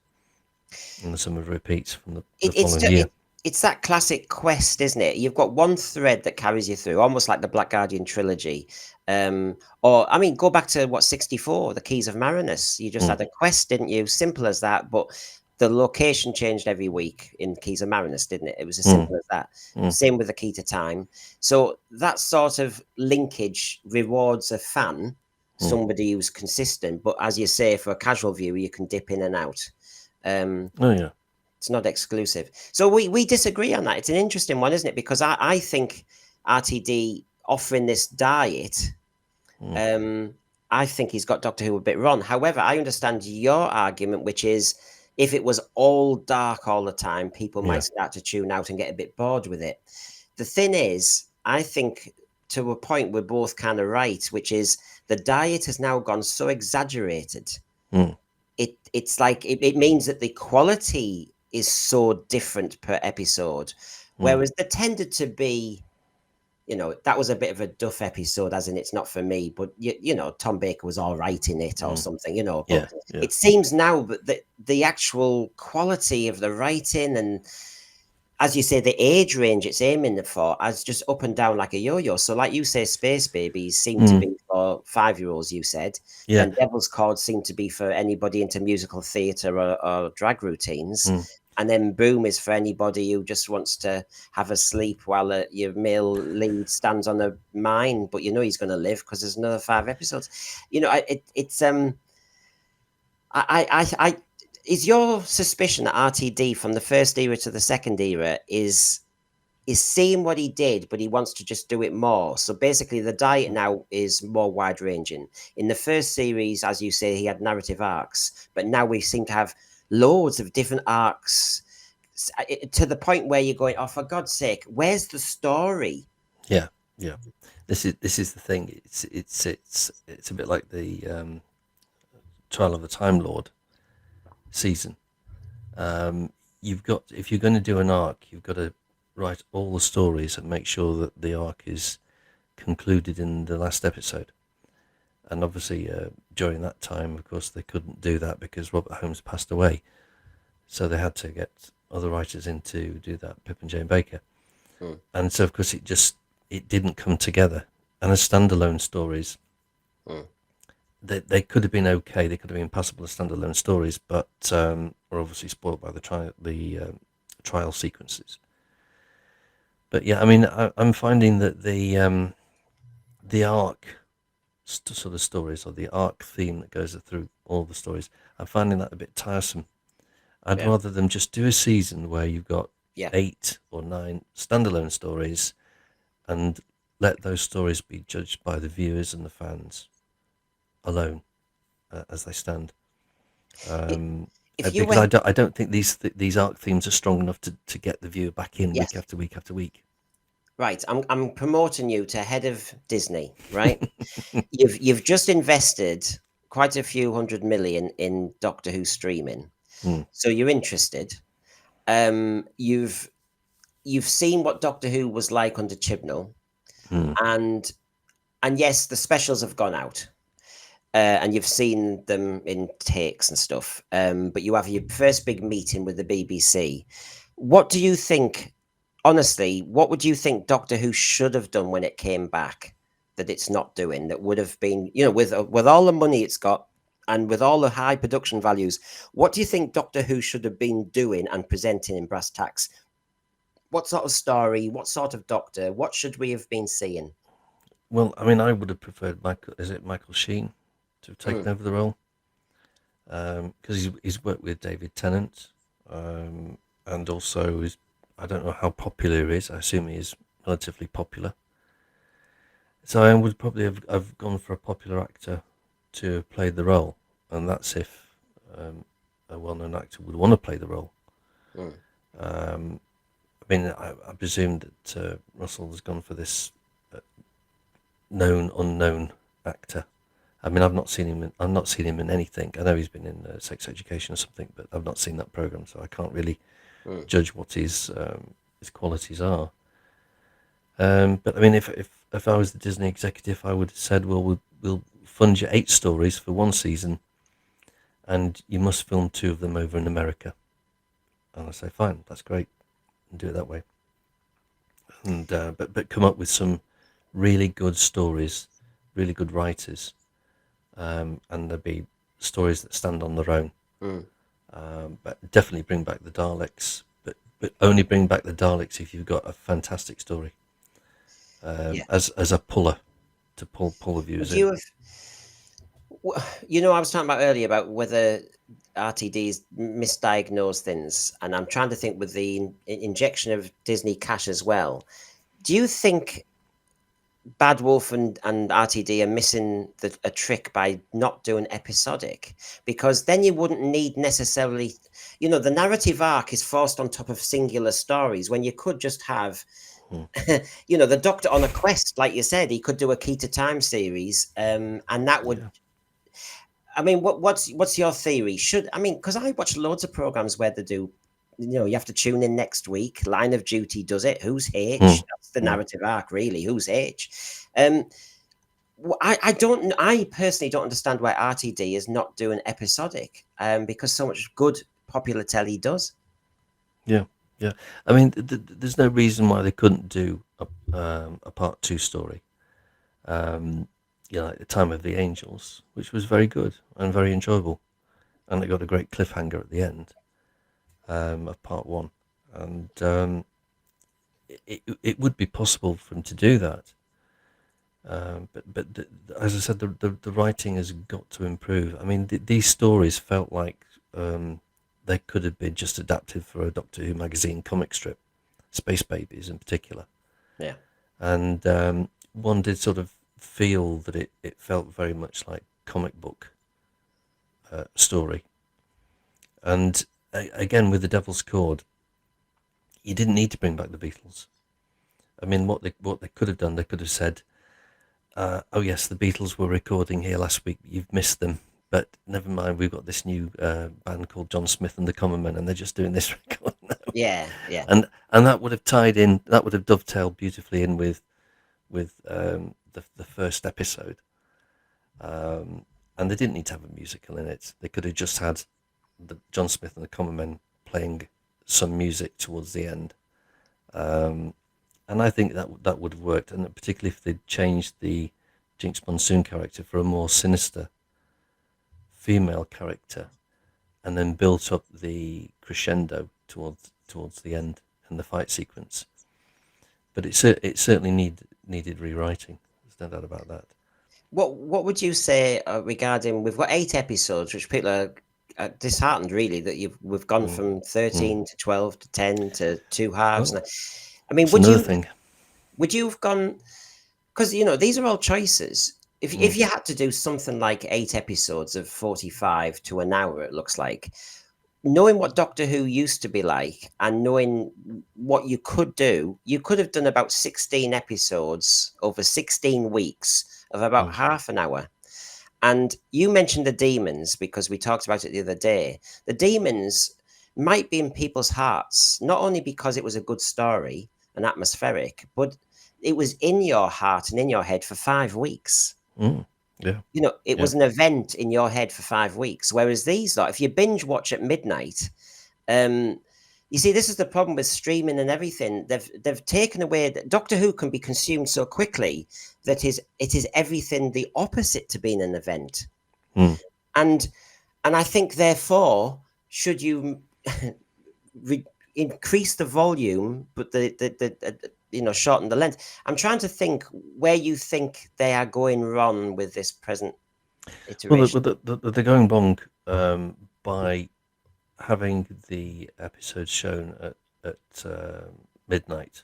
And some of the repeats from the following year. It's that classic quest, isn't it? You've got one thread that carries you through, almost like the Black Guardian trilogy. Go back to 64, the Keys of Marinus. You just had a quest, didn't you? Simple as that, but the location changed every week in Keys of Marinus, didn't it? It was as simple as that. Same with the Key to Time. So that sort of linkage rewards a fan, somebody who's consistent. But as you say, for a casual viewer, you can dip in and out. It's not exclusive. So we disagree on that. It's an interesting one, isn't it? Because I think RTD offering this diet, I think he's got Doctor Who a bit wrong. However, I understand your argument, which is if it was all dark all the time, people might start to tune out and get a bit bored with it. The thing is, I think to a point we're both kind of right, which is the diet has now gone so exaggerated. It's like it means that the quality is so different per episode, whereas there tended to be, that was a bit of a duff episode, as in it's not for me, but Tom Baker was all right in it or something, but it seems now that the actual quality of the writing and, as you say, the age range it's aiming for as just up and down like a yo-yo. So like you say, Space Babies seem to be for 5-year-olds, you said, and Devil's Chord seem to be for anybody into musical theatre or drag routines. And then Boom is for anybody who just wants to have a sleep while your male lead stands on a mine, but you know he's going to live because there's another 5 episodes. You know, it's I is your suspicion that RTD from the first era to the second era is seeing what he did, but he wants to just do it more. So basically, the diet now is more wide ranging. In the first series, as you say, he had narrative arcs, but now we seem to have loads of different arcs to the point where you're going, oh, for God's sake, where's the story? Yeah, yeah. This is the thing. It's a bit like the Trial of the Time Lord season. You've got, if you're going to do an arc, you've got to write all the stories and make sure that the arc is concluded in the last episode. And obviously, during that time, of course, they couldn't do that because Robert Holmes passed away. So they had to get other writers in to do that, Pip and Jane Baker. And so, of course, it didn't come together. And as standalone stories, they could have been okay. They could have been passable as standalone stories, but were obviously spoiled by the trial sequences. But yeah, I mean, I'm finding that the arc sort of stories, or the arc theme that goes through all the stories, I'm finding that a bit tiresome. I'd rather them just do a season where you've got 8 or 9 standalone stories, and let those stories be judged by the viewers and the fans alone as they stand. Because I don't think these arc themes are strong enough to get the viewer back in week after week after week. Right, I'm promoting you to head of Disney, right? You've just invested quite a few $100 million in Doctor Who streaming, so you're interested. You've seen what Doctor Who was like under Chibnall, and yes, the specials have gone out, and you've seen them in takes and stuff. But you have your first big meeting with the BBC. What do you think? Honestly, what would you think Doctor Who should have done when it came back that it's not doing? That would have been, you know, with all the money it's got and with all the high production values, what do you think Doctor Who should have been doing and presenting in brass tacks? What sort of story? What sort of Doctor? What should we have been seeing? Well, I mean, I would have preferred Michael Sheen to have taken over the role, because he's worked with David Tennant, and also I don't know how popular he is. I assume he is relatively popular. So I would probably have gone for a popular actor to play the role, and that's if a well-known actor would want to play the role. I mean, I presume that Russell has gone for this known unknown actor. I mean, I've not seen him in anything. I know he's been in Sex Education or something, but I've not seen that program, so I can't really judge what his qualities are. But I mean, if I was the Disney executive, I would have said, well, we'll fund you 8 stories for one season, and you must film 2 of them over in America. And I say, fine, that's great, and do it that way. And but come up with some really good stories, really good writers, and there'll be stories that stand on their own. But definitely bring back the Daleks, but only bring back the Daleks if you've got a fantastic story, as a puller to pull the viewers in. You know, I was talking about earlier about whether RTDs misdiagnose things, and I'm trying to think with the injection of Disney cash as well. Do you think Bad Wolf and RTD are missing a trick by not doing episodic? Because then you wouldn't need necessarily, you know, the narrative arc is forced on top of singular stories when you could just have, you know, the Doctor on a quest, like you said. He could do a Key to Time series, and that would. Yeah. I mean, what's your theory? Because I watch loads of programs where they do, you know, you have to tune in next week. Line of Duty does it. Who's H? That's the narrative arc, really. Who's H? I personally don't understand why RTD is not doing episodic, because so much good popular telly does. Yeah. I mean, there's no reason why they couldn't do a part 2 story. You know, like The Time of the Angels, which was very good and very enjoyable, and it got a great cliffhanger at the end. of part one, and it would be possible for him to do that. But as I said, the writing has got to improve. I mean, these stories felt like they could have been just adapted for a Doctor Who magazine comic strip, Space Babies in particular. Yeah. And one did sort of feel that it felt very much like comic book story. And again, with The Devil's Chord, you didn't need to bring back the Beatles. I mean, what they could have done, they could have said, oh yes, the Beatles were recording here last week. You've missed them, but never mind. We've got this new band called John Smith and the Common Men, and they're just doing this record now. Yeah, yeah. And that would have tied in. That would have dovetailed beautifully in with the first episode. And they didn't need to have a musical in it. They could have just had the John Smith and the Common Men playing some music towards the end. And I think that would have worked, and particularly if they'd changed the Jinx Monsoon character for a more sinister female character, and then built up the crescendo towards the end and the fight sequence. But it certainly needed rewriting. There's no doubt about that. What would you say regarding? We've got 8 episodes, which people are disheartened really that we've gone from 13 to 12 to 10 to 2 halves. Well, I mean, would you have gone? Because these are all choices. If you had to do something like 8 episodes of 45 to an hour, it looks like, knowing what Doctor Who used to be like and knowing what you could do, you could have done about 16 episodes over 16 weeks of about half an hour. And you mentioned the demons because we talked about it the other day. The demons might be in people's hearts, not only because it was a good story and atmospheric, but it was in your heart and in your head for 5 weeks. Yeah. It was an event in your head for 5 weeks. Whereas these, if you binge watch at midnight, you see, this is the problem with streaming and everything. They've taken away that Doctor Who can be consumed so quickly that it is everything the opposite to being an event. And I think therefore, should you increase the volume, but shorten the length. I'm trying to think where you think they are going wrong with this present iteration. Well, they're going wrong by having the episode shown at midnight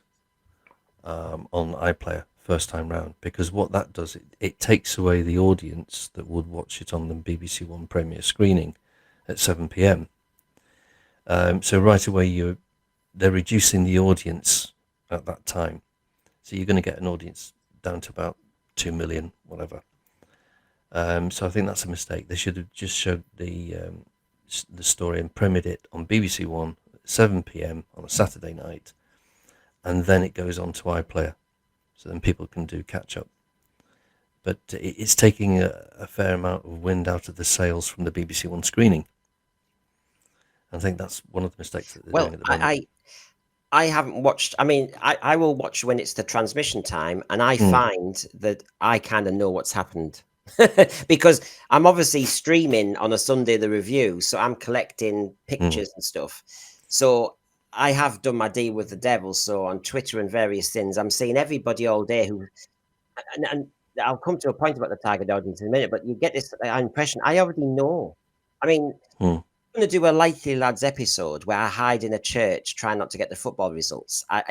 on iPlayer first time round, because what that does, it takes away the audience that would watch it on the BBC One premiere screening at 7 p.m. So right away they're reducing the audience at that time, so you're going to get an audience down to about 2 million, whatever. So I think that's a mistake. They should have just showed the story and premiered it on BBC One at 7 p.m. on a Saturday night, and then it goes on to iPlayer, so then people can do catch up. But it's taking a fair amount of wind out of the sails from the BBC One screening. I think that's one of the mistakes that they're doing at the moment. I haven't watched. I mean, I will watch when it's the transmission time, and I find that I kind of know what's happened because I'm obviously streaming on a Sunday the review, so I'm collecting pictures and stuff. So I have done my deal with the devil. So on Twitter and various things, I'm seeing everybody all day and I'll come to a point about the target audience in a minute, but you get this impression. I already know. I mean. I'm going to do a Likely Lads episode where I hide in a church, trying not to get the football results. I'm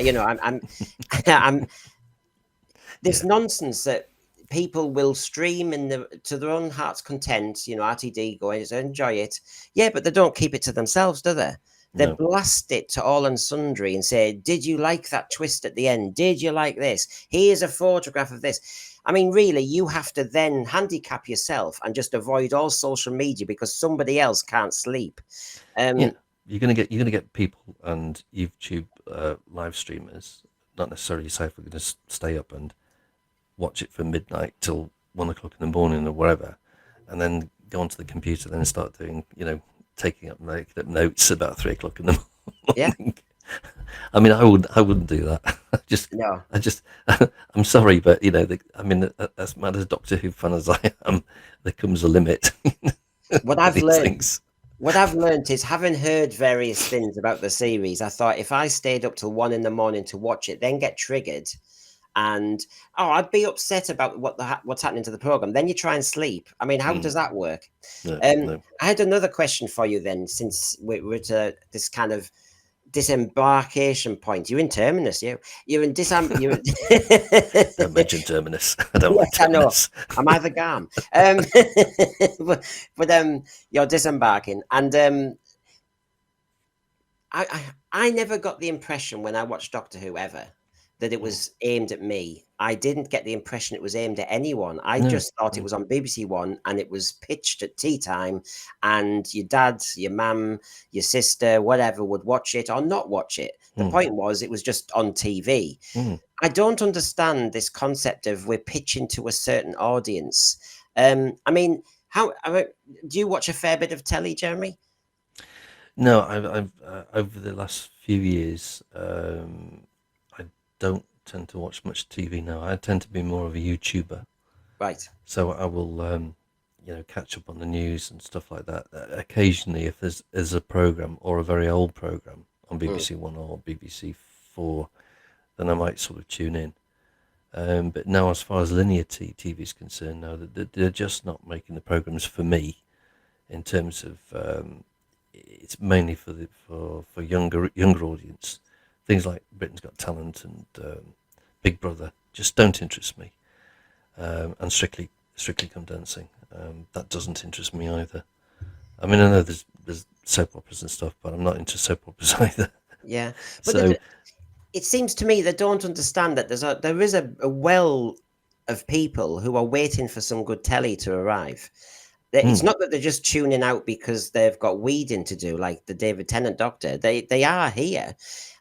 this nonsense that people will stream to their own heart's content. RTD going to enjoy it, but they don't keep it to themselves, do they? They blast it to all and sundry and say, "Did you like that twist at the end? Did you like this? Here's a photograph of this." I mean, really, you have to then handicap yourself and just avoid all social media because somebody else can't sleep. You're gonna get people and YouTube live streamers not necessarily say if we're going to stay up and watch it from midnight till 1 o'clock in the morning or wherever, and then go onto the computer and start doing making up notes about 3 o'clock in the morning. Yeah. I mean, I wouldn't do that. I'm sorry, but as mad as Doctor Who fan as I am, there comes a limit. What I've learned, things. what I've learnt is, having heard various things about the series, I thought if I stayed up till 1 in the morning to watch it, then get triggered, and I'd be upset about what's happening to the program. Then you try and sleep. I mean, how does that work? No, Um, no. I had another question for you then, since we're at this kind of disembarkation point. You're in terminus. You're in You're Don't mention Terminus. I don't like yes, I know. Terminus. I'm either gam. But you're disembarking, and I never got the impression when I watched Doctor Who ever that it Mm. was aimed at me. I didn't get the impression it was aimed at anyone. I No, just thought it no. was on BBC One and it was pitched at tea time, and your dad, your mum, your sister, whatever, would watch it or not watch it. The Mm. point was it was just on TV. Mm. I don't understand this concept of we're pitching to a certain audience. I mean, do you watch a fair bit of telly, Jeremy? No, I've over the last few years, I don't tend to watch much TV now. I tend to be more of a YouTuber, Right. so I will, catch up on the news and stuff like that. Occasionally, if there's a program or a very old program on Mm. BBC One or BBC Four, then I might sort of tune in. But now, as far as linear TV is concerned, now they're just not making the programs for me. In terms of, it's mainly for younger audience. Things like Britain's Got Talent and Big Brother just don't interest me. And Strictly Come Dancing, that doesn't interest me either. I mean, I know there's soap operas and stuff, but I'm not into soap operas either. Yeah, but So it seems to me they don't understand that there is a well of people who are waiting for some good telly to arrive. It's not that they're just tuning out because they've got weeding to do, like the David Tennant Doctor. They are here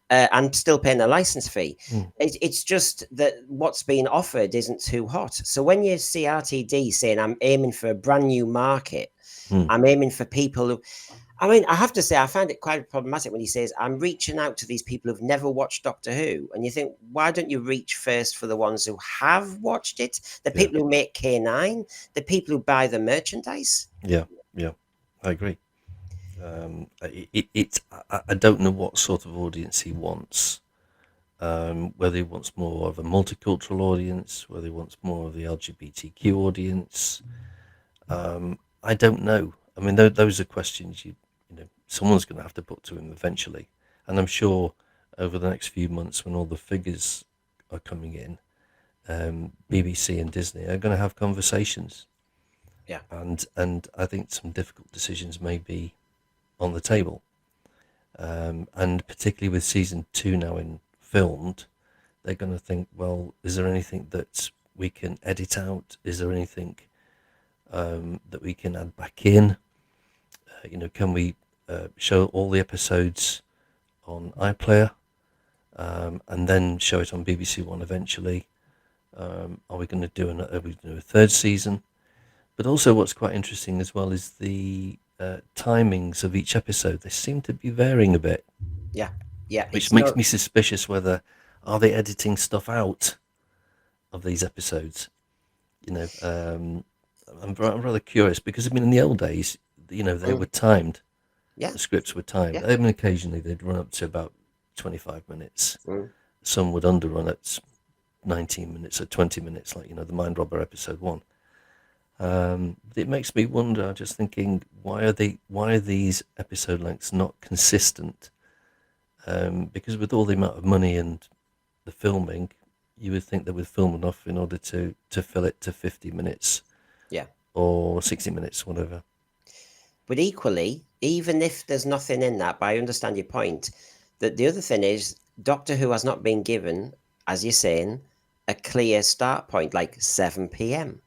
and still paying a license fee. It's just that what's being offered isn't too hot. So when you see RTD saying, "I'm aiming for a brand new market," I'm aiming for people who. I mean, I have to say, I found it quite problematic when he says, "I'm reaching out to these people who've never watched Doctor Who." And you think, why don't you reach first for the ones who have watched it? The Yeah. people who make K9, the people who buy the merchandise. yeah, I agree. I don't know what sort of audience he wants. Whether he wants more of a multicultural audience, whether he wants more of the LGBTQ audience, I don't know. I mean, those are questions someone's going to have to put to him eventually. And I'm sure over the next few months, when all the figures are coming in, BBC and Disney are going to have conversations. Yeah. And I think some difficult decisions may be on the table. And particularly with season 2 now filmed, they're going to think, well, is there anything that we can edit out? Is there anything that we can add back in? Can we show all the episodes on iPlayer and then show it on BBC One eventually? Are we going to do a third season? But also, what's quite interesting as well is the timings of each episode. They seem to be varying a bit. Yeah. Which makes me suspicious whether are they editing stuff out of these episodes. I'm rather curious because I mean in the old days, they were timed. Yeah. The scripts were timed. Yeah. I mean, occasionally they'd run up to about 25 minutes. Some would underrun at 19 minutes or 20 minutes, like the Mind Robber episode 1. It makes me wonder. Just thinking, why are these episode lengths not consistent? Because with all the amount of money and the filming, you would think they would film enough in order to fill it to 50 minutes. Yeah. Or 60 minutes, whatever. But equally, even if there's nothing in that, but I understand your point, that the other thing is Doctor Who has not been given, as you're saying, a clear start point, like 7 p.m.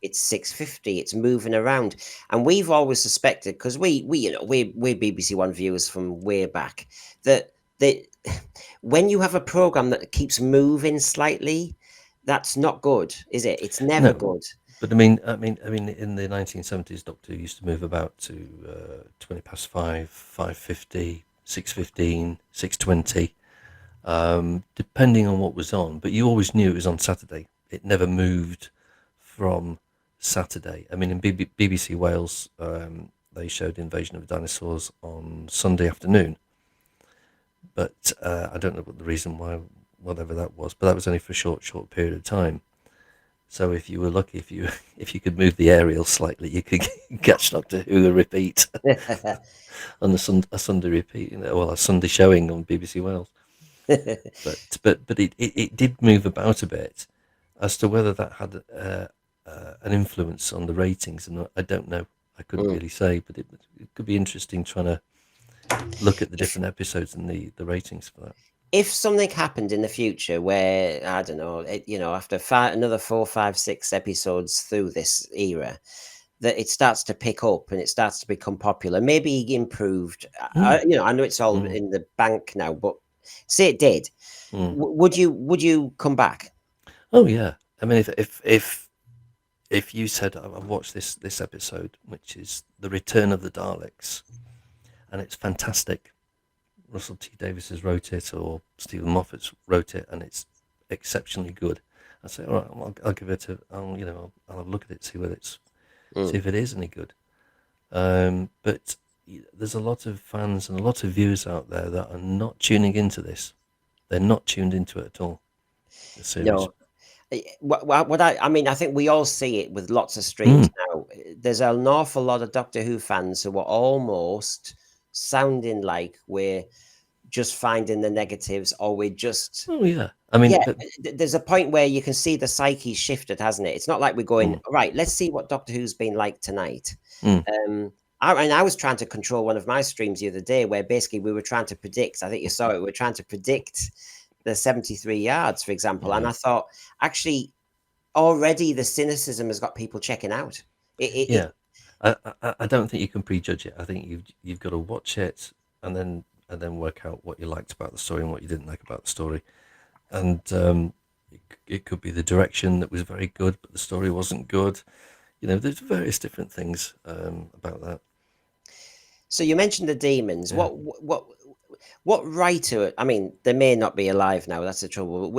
It's 6:50. It's moving around, and we've always suspected, because we're BBC One viewers from way back, that when you have a program that keeps moving slightly, that's not good, is it? It's never good. But I mean, in the 1970s, Doctor Who used to move about to 20 past 5, 5:50, 6:15, 6:20, depending on what was on. But you always knew it was on Saturday. It never moved from Saturday. I mean, in BBC Wales, they showed Invasion of Dinosaurs on Sunday afternoon, but I don't know what the reason why, whatever that was, but that was only for a short period of time. So if you were lucky, if you could move the aerial slightly, you could catch Doctor Who a repeat on a Sunday repeat, well, a Sunday showing on BBC Wales. But it did move about a bit. As to whether that had an influence on the ratings, and I don't know. I couldn't really say, but it could be interesting trying to look at the different episodes and the ratings for that. If something happened in the future where, I don't know, after another 4, 5, 6 episodes through this era, that it starts to pick up and it starts to become popular, maybe improved. I know it's all in the bank now, but say it did, would you come back? Oh yeah, I mean, if you said I've watched this episode, which is The Return of the Daleks, and it's fantastic. Russell T Davies has wrote it, or Stephen Moffat's wrote it, and it's exceptionally good. I say, all right, I'll give it I'll have a look at it, see if it is any good. But there's a lot of fans and a lot of viewers out there that are not tuning into this. They're not tuned into it at all. The series. No. I mean, I think we all see it with lots of streams now. There's an awful lot of Doctor Who fans who are almost sounding like we're just finding the negatives, or we're just. Oh yeah, I mean, there's a point where you can see the psyche shifted, hasn't it? It's not like we're going right. Let's see what Doctor Who's been like tonight. I was trying to control one of my streams the other day, where basically we were trying to predict. I think you saw it. We were trying to predict the 73 yards, for example, and I thought actually already the cynicism has got people checking out. I don't think you can prejudge it. I think you've got to watch it and then work out what you liked about the story and what you didn't like about the story. And it could be the direction that was very good, but the story wasn't good. There's various different things about that. So you mentioned the demons. Yeah. What writer? I mean, they may not be alive now. That's the trouble.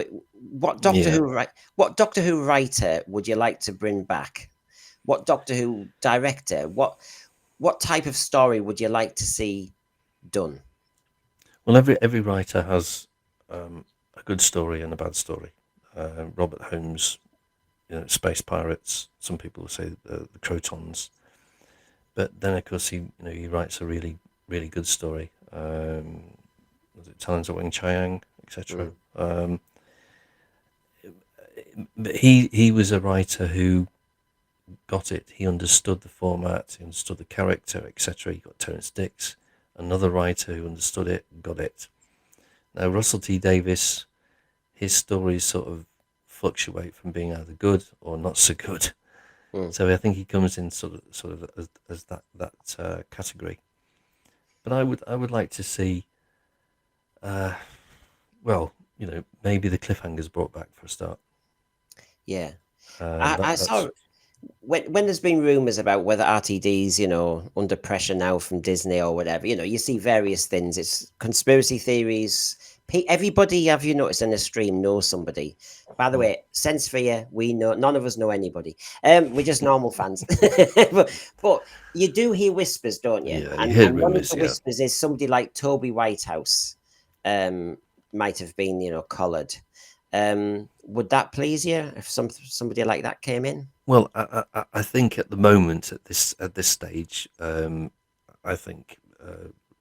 What Doctor Who writer would you like to bring back? What Doctor Who director? What type of story would you like to see done? Well, every writer has a good story and a bad story. Robert Holmes, Space Pirates. Some people say the Crotons, but then of course he writes a really really good story. Was it Talons of Wing Chiang, etc. But he was a writer who got it. He understood the format, he understood the character, etc. You got Terence Dicks, another writer who understood it, got it. Now Russell T Davies, his stories sort of fluctuate from being either good or not so good. So I think he comes in sort of as that category. But I would like to see, maybe the cliffhangers brought back for a start. Yeah, I saw when there's been rumours about whether RTD's under pressure now from Disney or whatever. You see various things. It's conspiracy theories. Everybody, have you noticed in the stream, knows somebody. By the way, sense fear, we know none of us know anybody. We're just normal fans. but you do hear whispers, don't you? Yeah, and one of the whispers is somebody like Toby Whitehouse might have been, collared. Would that please you if somebody like that came in? Well, I think at the moment at this stage, I think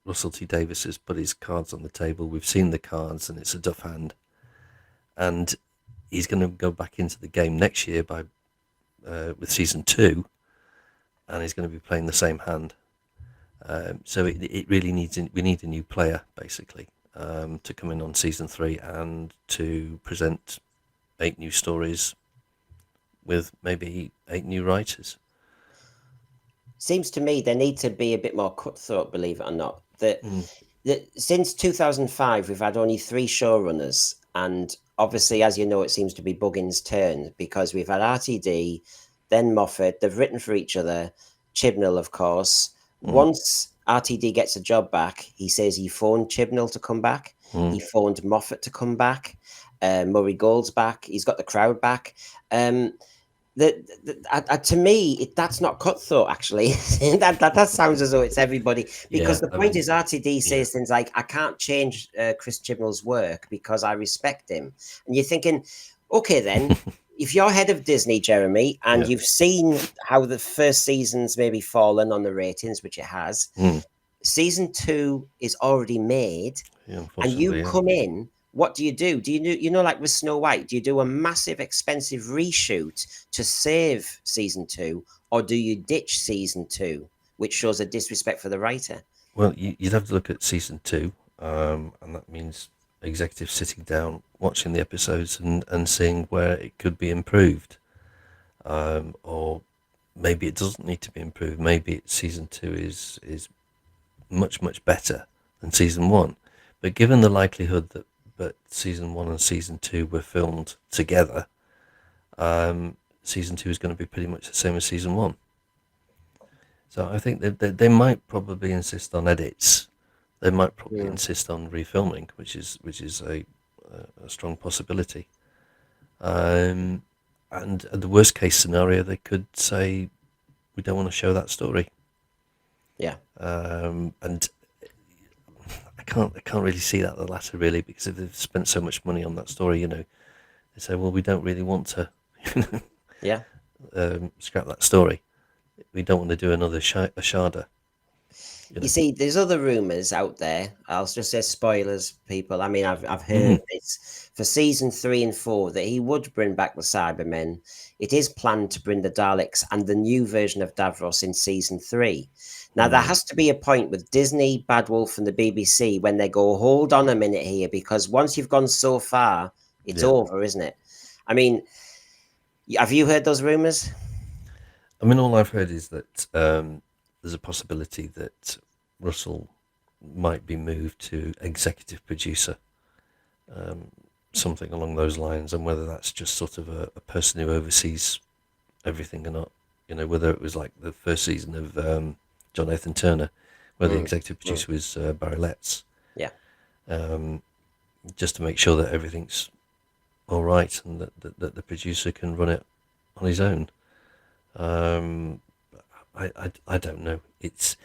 Russell T Davies has put his cards on the table. We've seen the cards, and it's a duff hand, and he's going to go back into the game next year with season 2, and he's going to be playing the same hand. So it really we need a new player basically to come in on season 3 and to present 8 new stories with maybe 8 new writers. Seems to me there need to be a bit more cutthroat, believe it or not. That since 2005 we've had only 3 showrunners, and obviously, as you know, it seems to be Buggin's turn, because we've had RTD, then Moffat. They've written for each other. Chibnall, of course. Once RTD gets a job back, he says he phoned Chibnall to come back. He phoned Moffat to come back. Murray Gold's back. He's got the crowd back. To me, that's not cutthroat. Actually, that sounds as though it's everybody. Because Yeah, the I point mean, is, RTD yeah, says things like, "I can't change Chris Chibnall's work because I respect him," and you're thinking, okay, then. If you're head of Disney, Jeremy, and yeah, you've seen how the first season's maybe fallen on the ratings, which it has, mm, season two is already made, yeah, and you unfortunately, yeah. come in, what do? Do you know, like with Snow White, do you do a massive expensive reshoot to save season two, or do you ditch season two, which shows a disrespect for the writer? Well, you'd have to look at season two, and that means executives sitting down, watching the episodes, and seeing where it could be improved, or maybe it doesn't need to be improved. Maybe season two is much better than season one. But given the likelihood that season one and season two were filmed together, season two is going to be pretty much the same as season one. So I think that they might probably insist on edits. They might probably Mm, insist on refilming, which is a strong possibility. Um, and at the worst case scenario, they could say we don't want to show that story. yeah. And I can't really see that the latter really, because if they've spent so much money on that story, they say, well, we don't really want to Yeah. scrap that story. We don't want to do another Ashada. You see, there's other rumors out there. I'll just say spoilers, people. I mean, I've heard Mm, this for season 3 and 4 that he would bring back the Cybermen. It is planned to bring the Daleks and the new version of Davros in season 3. Now, there has to be a point with Disney, Bad Wolf, and the BBC when they go, hold on a minute here, because once you've gone so far, it's yeah. over, isn't it? I mean, have you heard those rumors? I mean, all I've heard is that there's a possibility that Russell might be moved to executive producer, something along those lines, and whether that's just sort of a person who oversees everything or not. Whether it was like the first season of John Nathan Turner, where the Mm, executive mm, producer was Barry Letts, yeah. just to make sure that everything's all right and that the producer can run it on his own. Um, I don't know. It's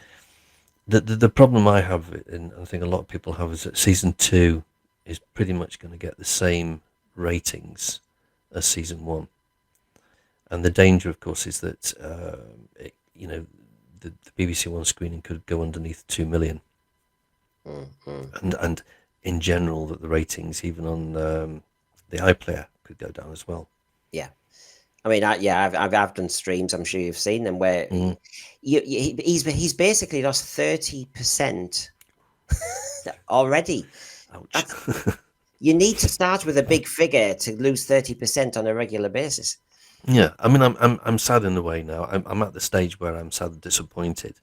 the problem I have, and I think a lot of people have, is that season two is pretty much going to get the same ratings as season one. And the danger, of course, is that the BBC One screening could go underneath 2 million, Mm, mm. and in general that the ratings, even on the iPlayer, could go down as well. Yeah. I mean, I've done streams. I'm sure you've seen them where Mm. he's basically lost 30% already. Ouch. That's You need to start with a big figure to lose 30% on a regular basis. Yeah, I mean, I'm sad in a way now. I'm at the stage where I'm sad and disappointed.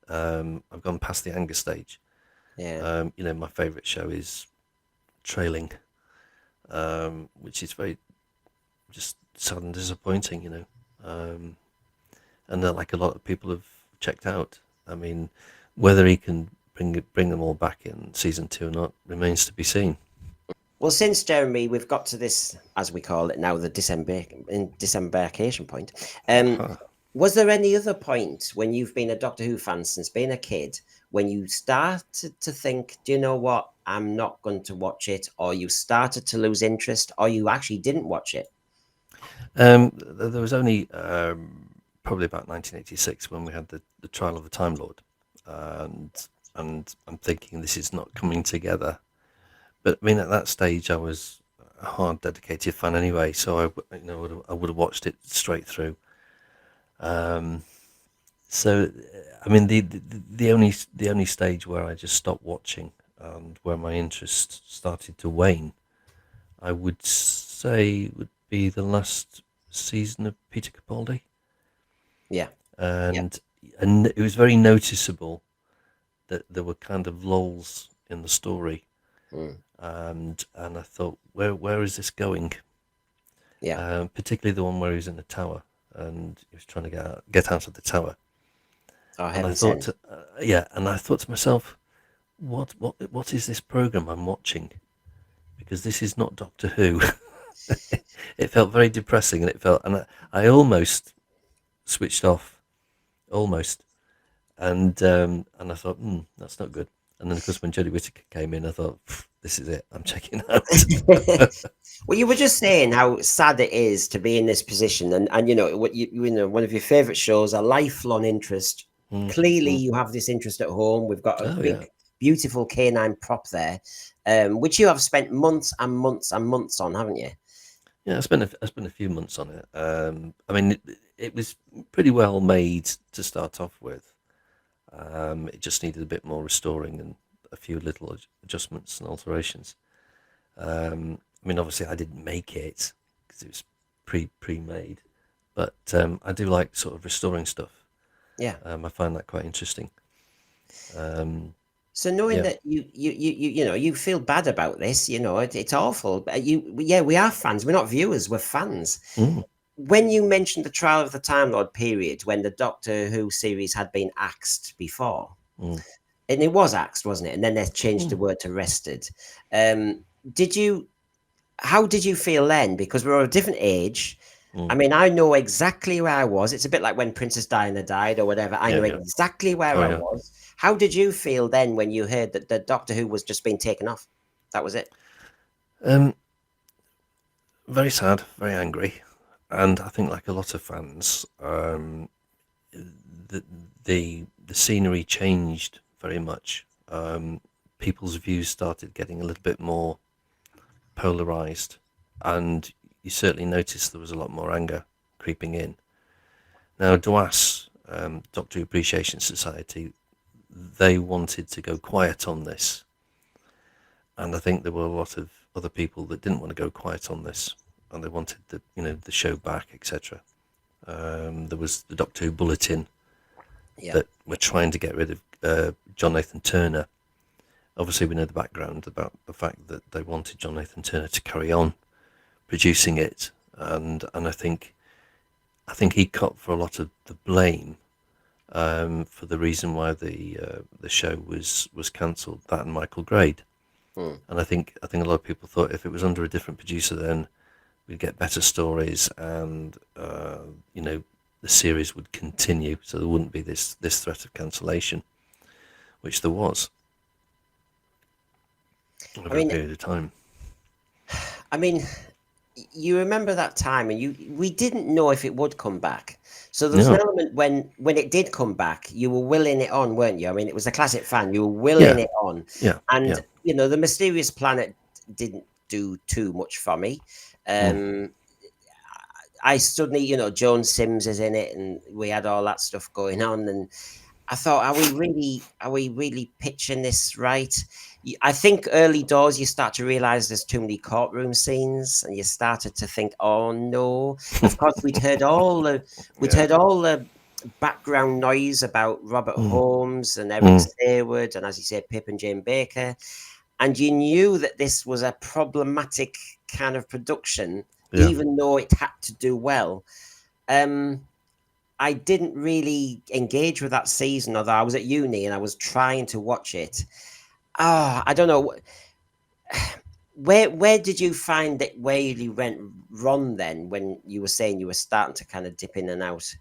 I've gone past the anger stage. Yeah, My favourite show is Trailing, which is very just sad and disappointing. And like a lot of people have checked out. I mean, whether he can bring them all back in season two or not remains to be seen. Well, since Jeremy, we've got to this, as we call it now, the disembarkation point. Aha. Was there any other point when you've been a Doctor Who fan since being a kid when you started to think, do you know what, I'm not going to watch it, or you started to lose interest, or you actually didn't watch it? There was only probably about 1986 when we had the trial of the Time Lord, and I'm thinking this is not coming together. But I mean, at that stage, I was a hard, dedicated fan anyway, so I would have watched it straight through. So, I mean, the only stage where I just stopped watching and where my interest started to wane, I would say, would be the last season of Peter Capaldi, Yeah, and it was very noticeable that there were kind of lulls in the story, mm, and I thought, where is this going? yeah. Particularly the one where he was in the tower and he was trying to get out of the tower. Oh, And I heaven thought, sent. and I thought to myself, what is this program I'm watching? Because this is not Doctor Who. It felt very depressing, and I almost switched off, almost, and I thought, that's not good. And then, of course, when Jodie Whittaker came in, I thought, this is it. I'm checking out. Well, you were just saying how sad it is to be in this position, and what you know, one of your favorite shows, a lifelong interest. Clearly, you have this interest at home. We've got a Oh, big, yeah. beautiful canine prop there, which you have spent months and months and months on, haven't you? Yeah, I spent a few months on it. I mean, it was pretty well made to start off with. It just needed a bit more restoring and a few little adjustments and alterations. I mean, obviously, I didn't make it because it was pre-made, but I do like sort of restoring stuff. Yeah. I find that quite interesting. So knowing Yeah. that you feel bad about this, it's awful. But we are fans. We're not viewers. We're fans. Mm, When you mentioned the Trial of the Time Lord period, when the Doctor Who series had been axed before, mm, and it was axed, wasn't it? And then they changed the mm, word to rested. Did you? How did you feel then? Because we're of a different age. I mm. mean, I know exactly where I was. It's a bit like when Princess Diana died or whatever. I Yeah, know yeah. exactly where Oh, I yeah. was. How did you feel then when you heard that the Doctor Who was just being taken off? That was it. Um, Very sad, very angry, and I think, like a lot of fans, the the scenery changed very much. People's views started getting a little bit more polarized, and you certainly noticed there was a lot more anger creeping in. Now, DWAS, Doctor Who Appreciation Society, they wanted to go quiet on this, and I think there were a lot of other people that didn't want to go quiet on this, and they wanted the show back, etc. There was the Doctor Who Bulletin Yeah. that were trying to get rid of John Nathan Turner. Obviously, we know the background about the fact that they wanted John Nathan Turner to carry on producing it, and I think he caught for a lot of the blame for the reason why the show was cancelled. That and Michael Grade, Hmm. and I think a lot of people thought if it was under a different producer, then we'd get better stories, and the series would continue, so there wouldn't be this threat of cancellation, which there was over a period of time. I mean, you remember that time, and we didn't know if it would come back. So there was an No. element when it did come back, you were willing it on, weren't you? I mean, it was a classic fan. You were willing Yeah. it on, Yeah. and Yeah. the Mysterious Planet didn't do too much for me. I suddenly, Joan Sims is in it, and we had all that stuff going on, and I thought, are we really pitching this right? I think early doors you start to realize there's too many courtroom scenes, and you started to think, oh no. Of course, we'd Yeah. heard all the background noise about Robert Mm. Holmes and Eric Mm. Saywood, and as you said, Pip and Jane Baker, and you knew that this was a problematic kind of production, Yeah. even though it had to do well. I didn't really engage with that season, although I was at uni and I was trying to watch it. I don't know. Where did you find that where you went wrong then when you were saying you were starting to kind of dip in and out?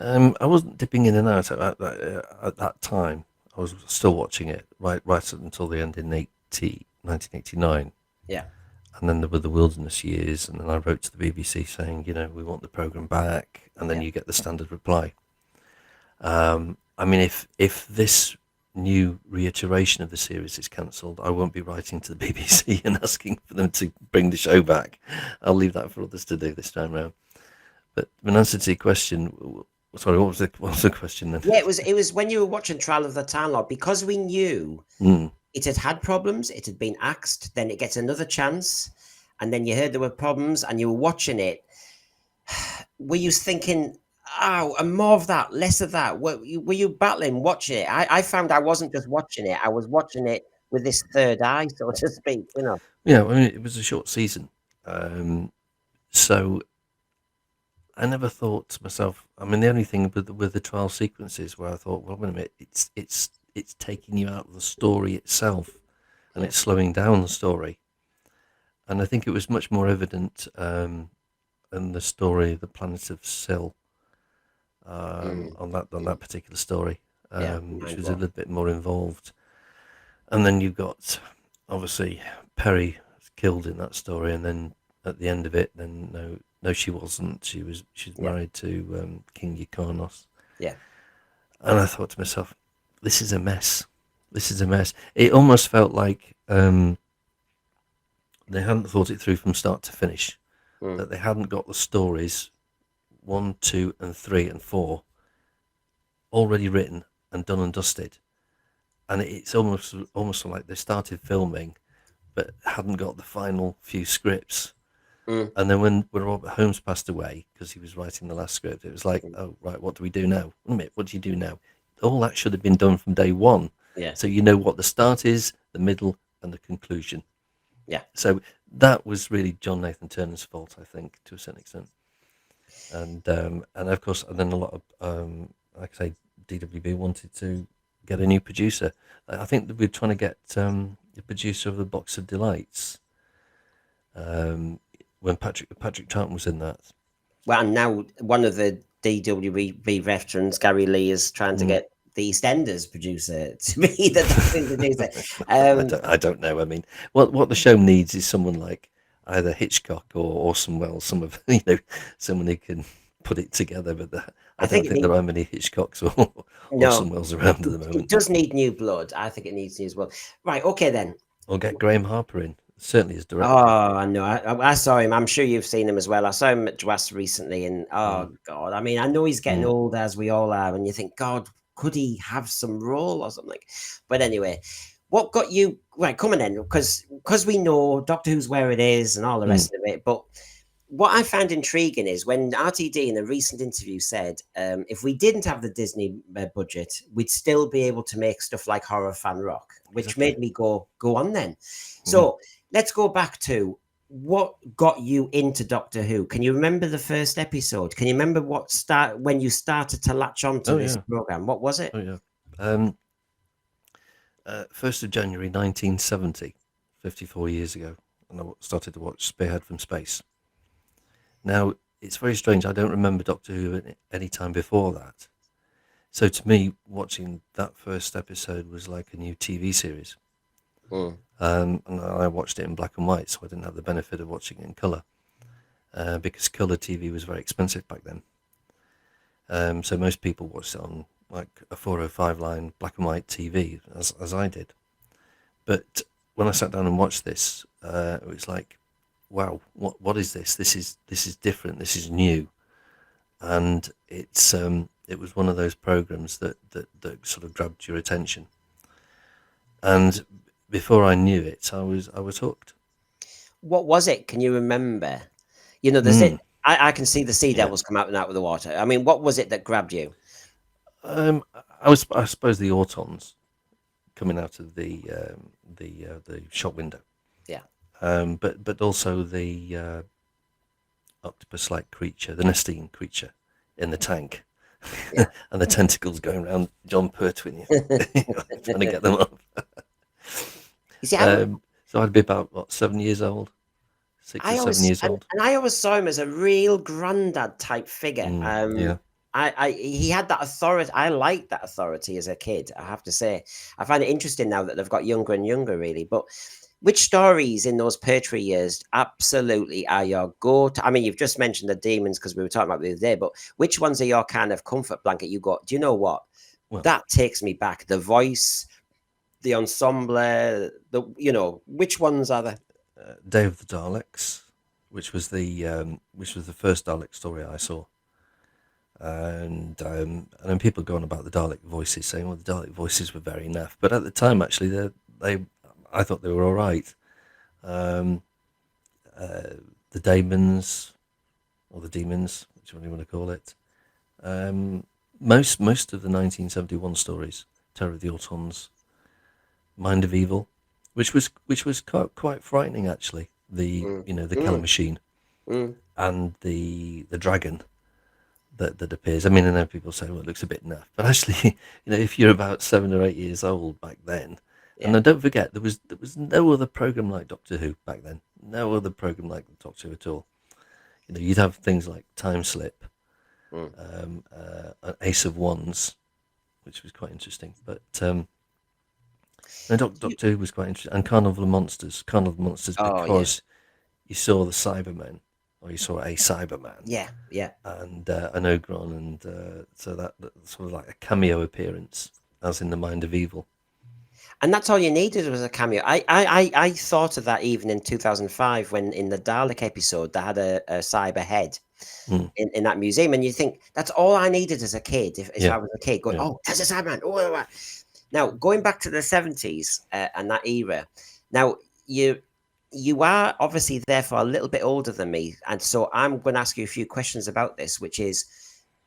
I wasn't dipping in and out at that time. I was still watching it right up until the end in 1989. Yeah. And then there were the wilderness years, and then I wrote to the BBC saying, we want the programme back, and then you get the standard reply. I mean, if this new reiteration of the series is cancelled, I won't be writing to the BBC and asking for them to bring the show back. I'll leave that for others to do this time round. But in answer to your question, sorry, what was the question then? Yeah, it was when you were watching Trial of the Time Lord, because we knew it had problems, it had been axed, then it gets another chance, and then you heard there were problems, and you were watching it. Were you thinking, oh, and more of that, less of that? Were you battling watching it? I found I wasn't just watching it; I was watching it with this third eye, so to speak. Yeah, I mean, it was a short season, so I never thought to myself. I mean, the only thing with the trial sequences where I thought, well, wait a minute, it's taking you out of the story itself, and it's slowing down the story. and I think it was much more evident in the story, The Planet of Syl, Mm, on that particular story, yeah, which mind was a blown. little bit more involved. And then you've got obviously Perry was killed in that story, and then at the end of it, then no, she wasn't. She's Yeah, married to King Yukonos, yeah, and I thought to myself, this is a mess. This is a mess. It almost felt like they hadn't thought it through from start to finish. mm, That they hadn't got the stories 1, 2, and 3 and 4 already written and done and dusted, and it's almost like they started filming but hadn't got the final few scripts. mm, And then when Robert Holmes passed away, because he was writing the last script, it was like, mm. oh, right, what do we do now? Wait a minute, what do you do now? All that should have been done from day one. Yeah, So you know what the start is, the middle, and the conclusion. yeah. So that was really John Nathan Turner's fault, I think, to a certain extent. And of course, and then a lot of, like I say, DWB wanted to get a new producer. I think that we're trying to get the producer of the Box of Delights, when Patrick Tartan was in that. Well, and now one of the DWB veterans, Gary Lee, is trying to Mm. get the EastEnders producer to be the Doctor Who producer. I don't know. I mean, what the show needs is someone like either Hitchcock or Orson Welles, someone who can put it together. But I I don't think it think there needs are many Hitchcocks or no. Orson Welles around at the It moment. does need new blood. I think it needs new blood. Right. Okay then. Or get Graham Harper in, certainly as Oh, director. I know. I saw him. I'm sure you've seen him as well. I saw him at Dwas recently, and Mm, oh god, I mean, I know he's getting mm, old as we all are, and you think, God, could he have some role or something? But anyway, what got you right? Come on then, because we know Doctor Who's where it is and all the mm. rest of it. But what I found intriguing is when RTD in a recent interview said, if we didn't have the Disney budget, we'd still be able to make stuff like Horror Fan Rock, which Exactly. made me go on then. Mm. So let's go back to what got you into Doctor Who. Can you remember the first episode? Can you remember when you started to latch on to Oh this yeah. program? What was it? Oh yeah. 1st of January 1970, 54 years ago, and I started to watch Spearhead from Space. Now, it's very strange. I don't remember Doctor Who any time before that. So to me, watching that first episode was like a new TV series. Mm, And I watched it in black and white, so I didn't have the benefit of watching it in colour, because colour TV was very expensive back then. So most people watched it on like a 405 line black and white TV, as I did. But when I sat down and watched this, it was like, wow, what is this? This is different. This is new, and it was one of those programs that sort of grabbed your attention. And before I knew it, I was hooked. what was it? Can you remember? You know, Mm, I can see the sea yeah. devils come out and out of the water. I mean, what was it that grabbed you? I suppose the Autons coming out of the shop window, Yeah. but also the octopus-like creature, the Nestine creature in the tank, Yeah. and the tentacles going around John Pertwee, trying to get them off. You see, So I'd be about what, 7 years old, six I or seven always years old. and I always saw him as a real granddad type figure. Yeah. He had that authority. I liked that authority as a kid, I have to say. I find it interesting now that they've got younger and younger, really. But which stories in those Pertwee years absolutely are your go-to? I mean, you've just mentioned the demons because we were talking about it the other day, but which ones are your kind of comfort blanket? You go, do you know what? Well, That takes me back. The voice, the ensemble, which ones are there? Day of the Daleks, which was the first Dalek story I saw. And then people going about the Dalek voices, saying, "Well, the Dalek voices were very naff." But at the time, actually, I thought they were all right. Um, the Daemons, or the Demons, whichever you want to call it. Most of the 1971 stories, Terror of the Autons, Mind of Evil, which was quite frightening actually. The Keller machine Mm. and the dragon that appears. I mean, I know people say, well, it looks a bit naff, but actually, if you're about 7 or 8 years old back then, and Yeah. don't forget there was no other program like Doctor Who back then. no other program like the Doctor Who at all. You know, you'd have things like Time Slip, Mm. an Ace of Wands, which was quite interesting. But no, Doctor Who was quite interesting, and Carnival of Monsters. Carnival of Monsters Oh yeah, because you saw the Cybermen, or you saw a Cyberman, yeah, yeah. and an Ogron, and so that sort of like a cameo appearance, as in the Mind of Evil. And that's all you needed was a cameo. I thought of that even in 2005 when in the Dalek episode they had a cyber head Mm. in that museum, and you think that's all I needed as a kid. If Yeah, I was a kid going, yeah, oh, there's a Cyberman. Oh, oh, oh. Now going back to the 70s and that era. Now you are obviously therefore a little bit older than me, and so I'm going to ask you a few questions about this, which is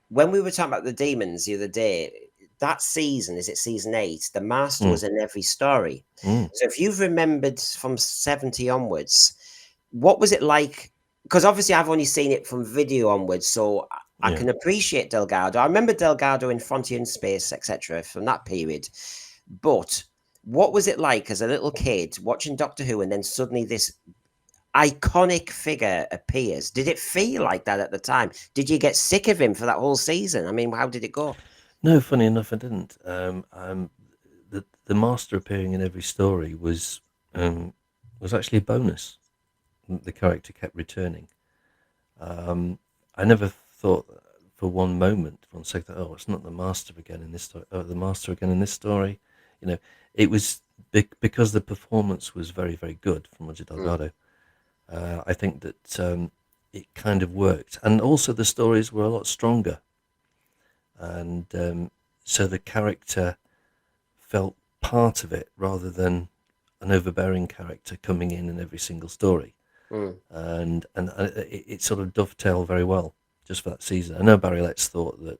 when we were talking about the demons the other day, that season, is it season 8? The Master mm. was in every story. Mm. So if you've remembered from 70 onwards, what was it like? Because obviously I've only seen it from video onwards, so I Yeah. can appreciate Delgado. I remember Delgado in Frontier in Space, etc., from that period. But what was it like as a little kid watching Doctor Who and then suddenly this iconic figure appears? Did it feel like that at the time? Did you get sick of him for that whole season? I mean, how did it go? No, funny enough, I didn't. The Master appearing in every story was actually a bonus. The character kept returning. I never thought for one moment, for one second, oh, it's not the Master again in this story. Oh, the Master again in this story. You know, it was because the performance was very, very good from Roger Mm, Delgado. I think that it kind of worked, and also the stories were a lot stronger, and so the character felt part of it rather than an overbearing character coming in every single story. mm. And it sort of dovetailed very well just for that season. I know Barry Letts thought that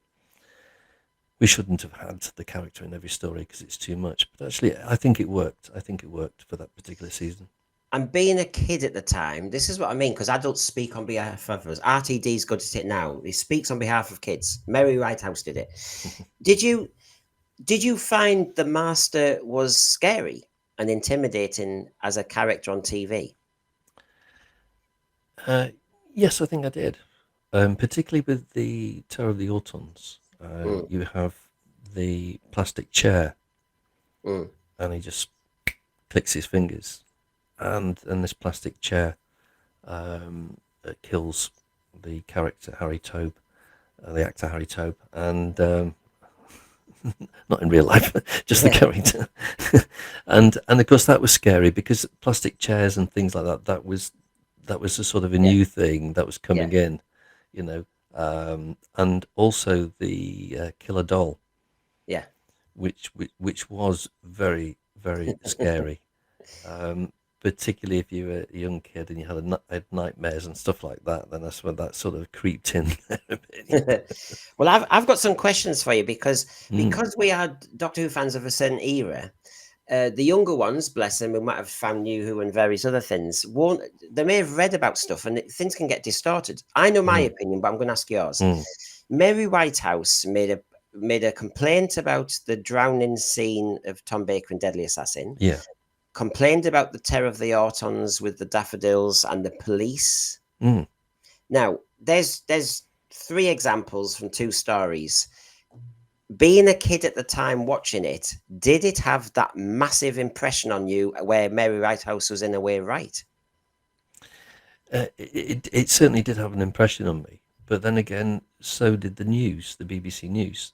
we shouldn't have had the character in every story because it's too much, but actually I think it worked. I think it worked for that particular season. And being a kid at the time, this is what I mean, because adults speak on behalf of us. RTD's good at it now. He speaks on behalf of kids. Mary Whitehouse did it. Did you find the Master was scary and intimidating as a character on TV? Yes, I think I did. Particularly with the Terror of the Autons. Mm, You have the plastic chair, mm. and he just clicks his fingers, and this plastic chair kills the character Harry Tobe, the actor Harry Tobe, and not in real life, just the character. and of course that was scary because plastic chairs and things like that. That was a sort of a Yeah, new thing that was coming yeah, in, you know. And also the killer doll, yeah. which was very, very scary. Particularly if you were a young kid and you had nightmares and stuff like that, then that's when that sort of creeped in a bit. Well, I've got some questions for you because Mm, we are Doctor Who fans of a certain era. The younger ones, bless them, who might have found New Who and various other things, won't. They may have read about stuff, and things can get distorted. I know my mm, opinion, but I'm going to ask yours. mm. Mary Whitehouse made a complaint about the drowning scene of Tom Baker in Deadly Assassin. Yeah. Complained about the Terror of the Autons with the daffodils and the police. Mm. Now, there's three examples from two stories. Being a kid at the time watching it, did it have that massive impression on you where Mary Whitehouse was in a way right? It certainly did have an impression on me, but then again, so did the news, the BBC News.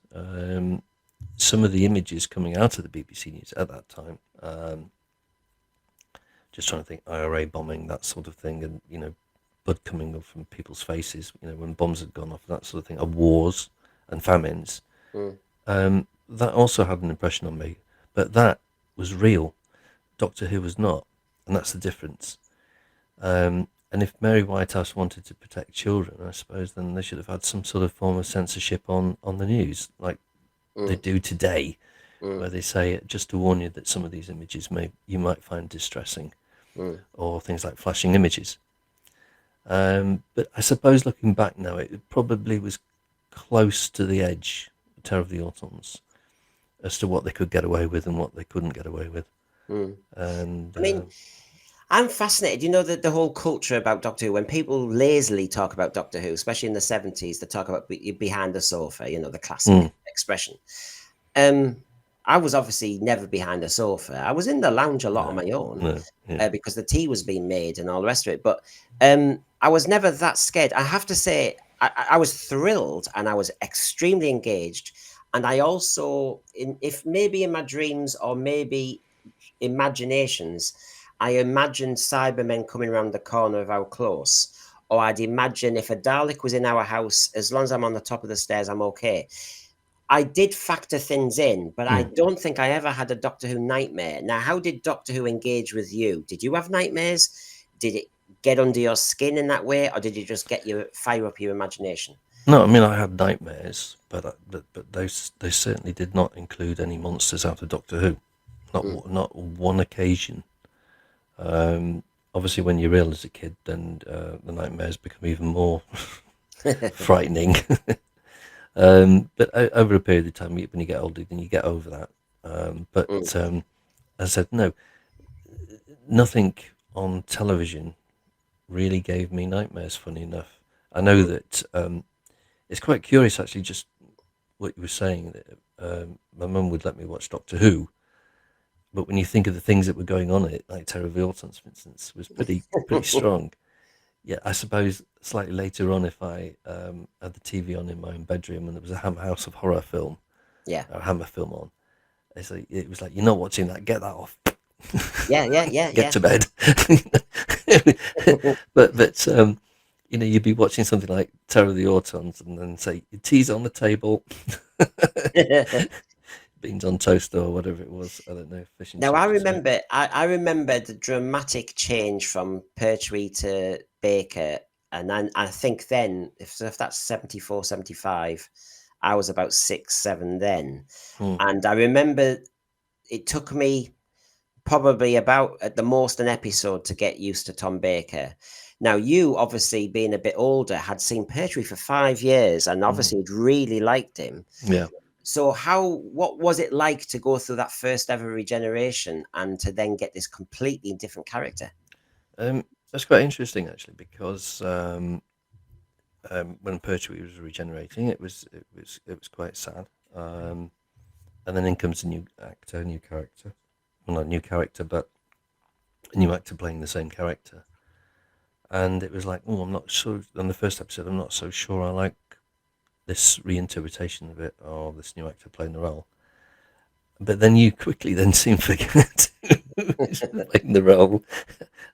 Some of the images coming out of the BBC News at that time, just trying to think, IRA bombing, that sort of thing, and blood coming up from people's faces, when bombs had gone off, that sort of thing, of wars and famines. Mm, That also had an impression on me, but that was real. Doctor Who was not, and that's the difference. And if Mary Whitehouse wanted to protect children, I suppose then they should have had some sort of form of censorship on the news, like they mm, do today, mm, where they say, just to warn you that some of these images you might find distressing, mm. or things like flashing images. But I suppose looking back now, it probably was close to the edge, Terror of the Autons, as to what they could get away with and what they couldn't get away with. Mm. And I mean, I'm fascinated. You know, the whole culture about Doctor Who, when people lazily talk about Doctor Who, especially in the 70s, they talk about behind the sofa, you know, the classic expression. I was obviously never behind a sofa. I was in the lounge a lot on my own No, yeah. because the tea was being made and all the rest of it. But I was never that scared. I have to say, I was thrilled and I was extremely engaged. And I also, if maybe in my dreams or maybe imaginations, I imagined Cybermen coming around the corner of our close. Or I'd imagine if a Dalek was in our house, as long as I'm on the top of the stairs, I'm okay. I did factor things in, but I don't think I ever had a Doctor Who nightmare. Now, how did Doctor Who engage with you? Did you have nightmares? Did it get under your skin in that way, or did you just get your fire up your imagination? No, I mean I had nightmares, but those they certainly did not include any monsters out of Doctor Who. Not one occasion. Obviously, when you're ill as a kid, then the nightmares become even more frightening. But over a period of time, when you get older, then you get over that. But as I said, no, nothing on television really gave me nightmares. Funny enough, I know that it's quite curious actually. Just what you were saying, that my mum would let me watch Doctor Who, but when you think of the things that were going on in it, like Terror of the Autons, for instance, was pretty strong. Yeah, I suppose slightly later on, if I had the TV on in my own bedroom and there was a House of Horror film, Yeah, or Hammer film on, it was like, you're not watching that, get that off. yeah. Get to bed. but you know, you'd be watching something like Terror of the Autons and then say, your tea's on the table, beans on toast or whatever it was. I don't know, fish and Now chips. I remember the dramatic change from Pertwee to Baker, and then I think then if that's 74, 75, I was about 6, 7 then, and I remember it took me probably about at the most an episode to get used to Tom Baker. Now you obviously being a bit older had seen Pertwee for 5 years and obviously had really liked him. Yeah. So what was it like to go through that first ever regeneration and to then get this completely different character? That's quite interesting actually, because when Pertwee was regenerating, it was quite sad. And then in comes a new actor, new character. Well, not a new character, but a new actor playing the same character. And it was like, oh, I'm not sure. On the first episode, I'm not so sure I like this reinterpretation of it, or this new actor playing the role. But then you quickly then seem to forget who's playing the role,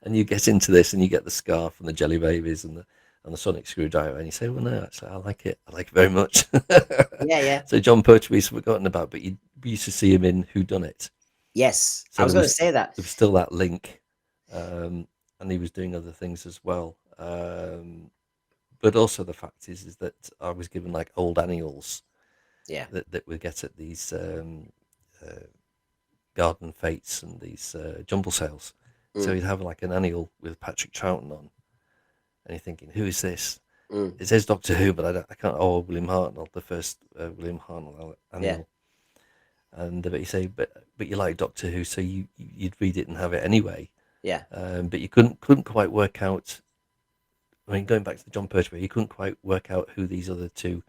and you get into this, and you get the scarf and the jelly babies and the sonic screwdriver, and you say, well, no, actually, I like it very much. Yeah. So John Pertwee's forgotten about, but you used to see him in Who Done It. Yes, So I was going to say that. There was still that link, and he was doing other things as well. But also the fact is that I was given like old annuals, that we get at these garden fates and these jumble sales. So you'd have like an annual with Patrick Troughton on, and you're thinking, who is this? It says Doctor Who, but I can't. Oh, William Hartnell, the first William Hartnell annual. Yeah. And but you say, but you like Doctor Who, so you'd read it and have it anyway. Yeah. But you couldn't quite work out. I mean, going back to the John Pertwee, you couldn't quite work out who these other two,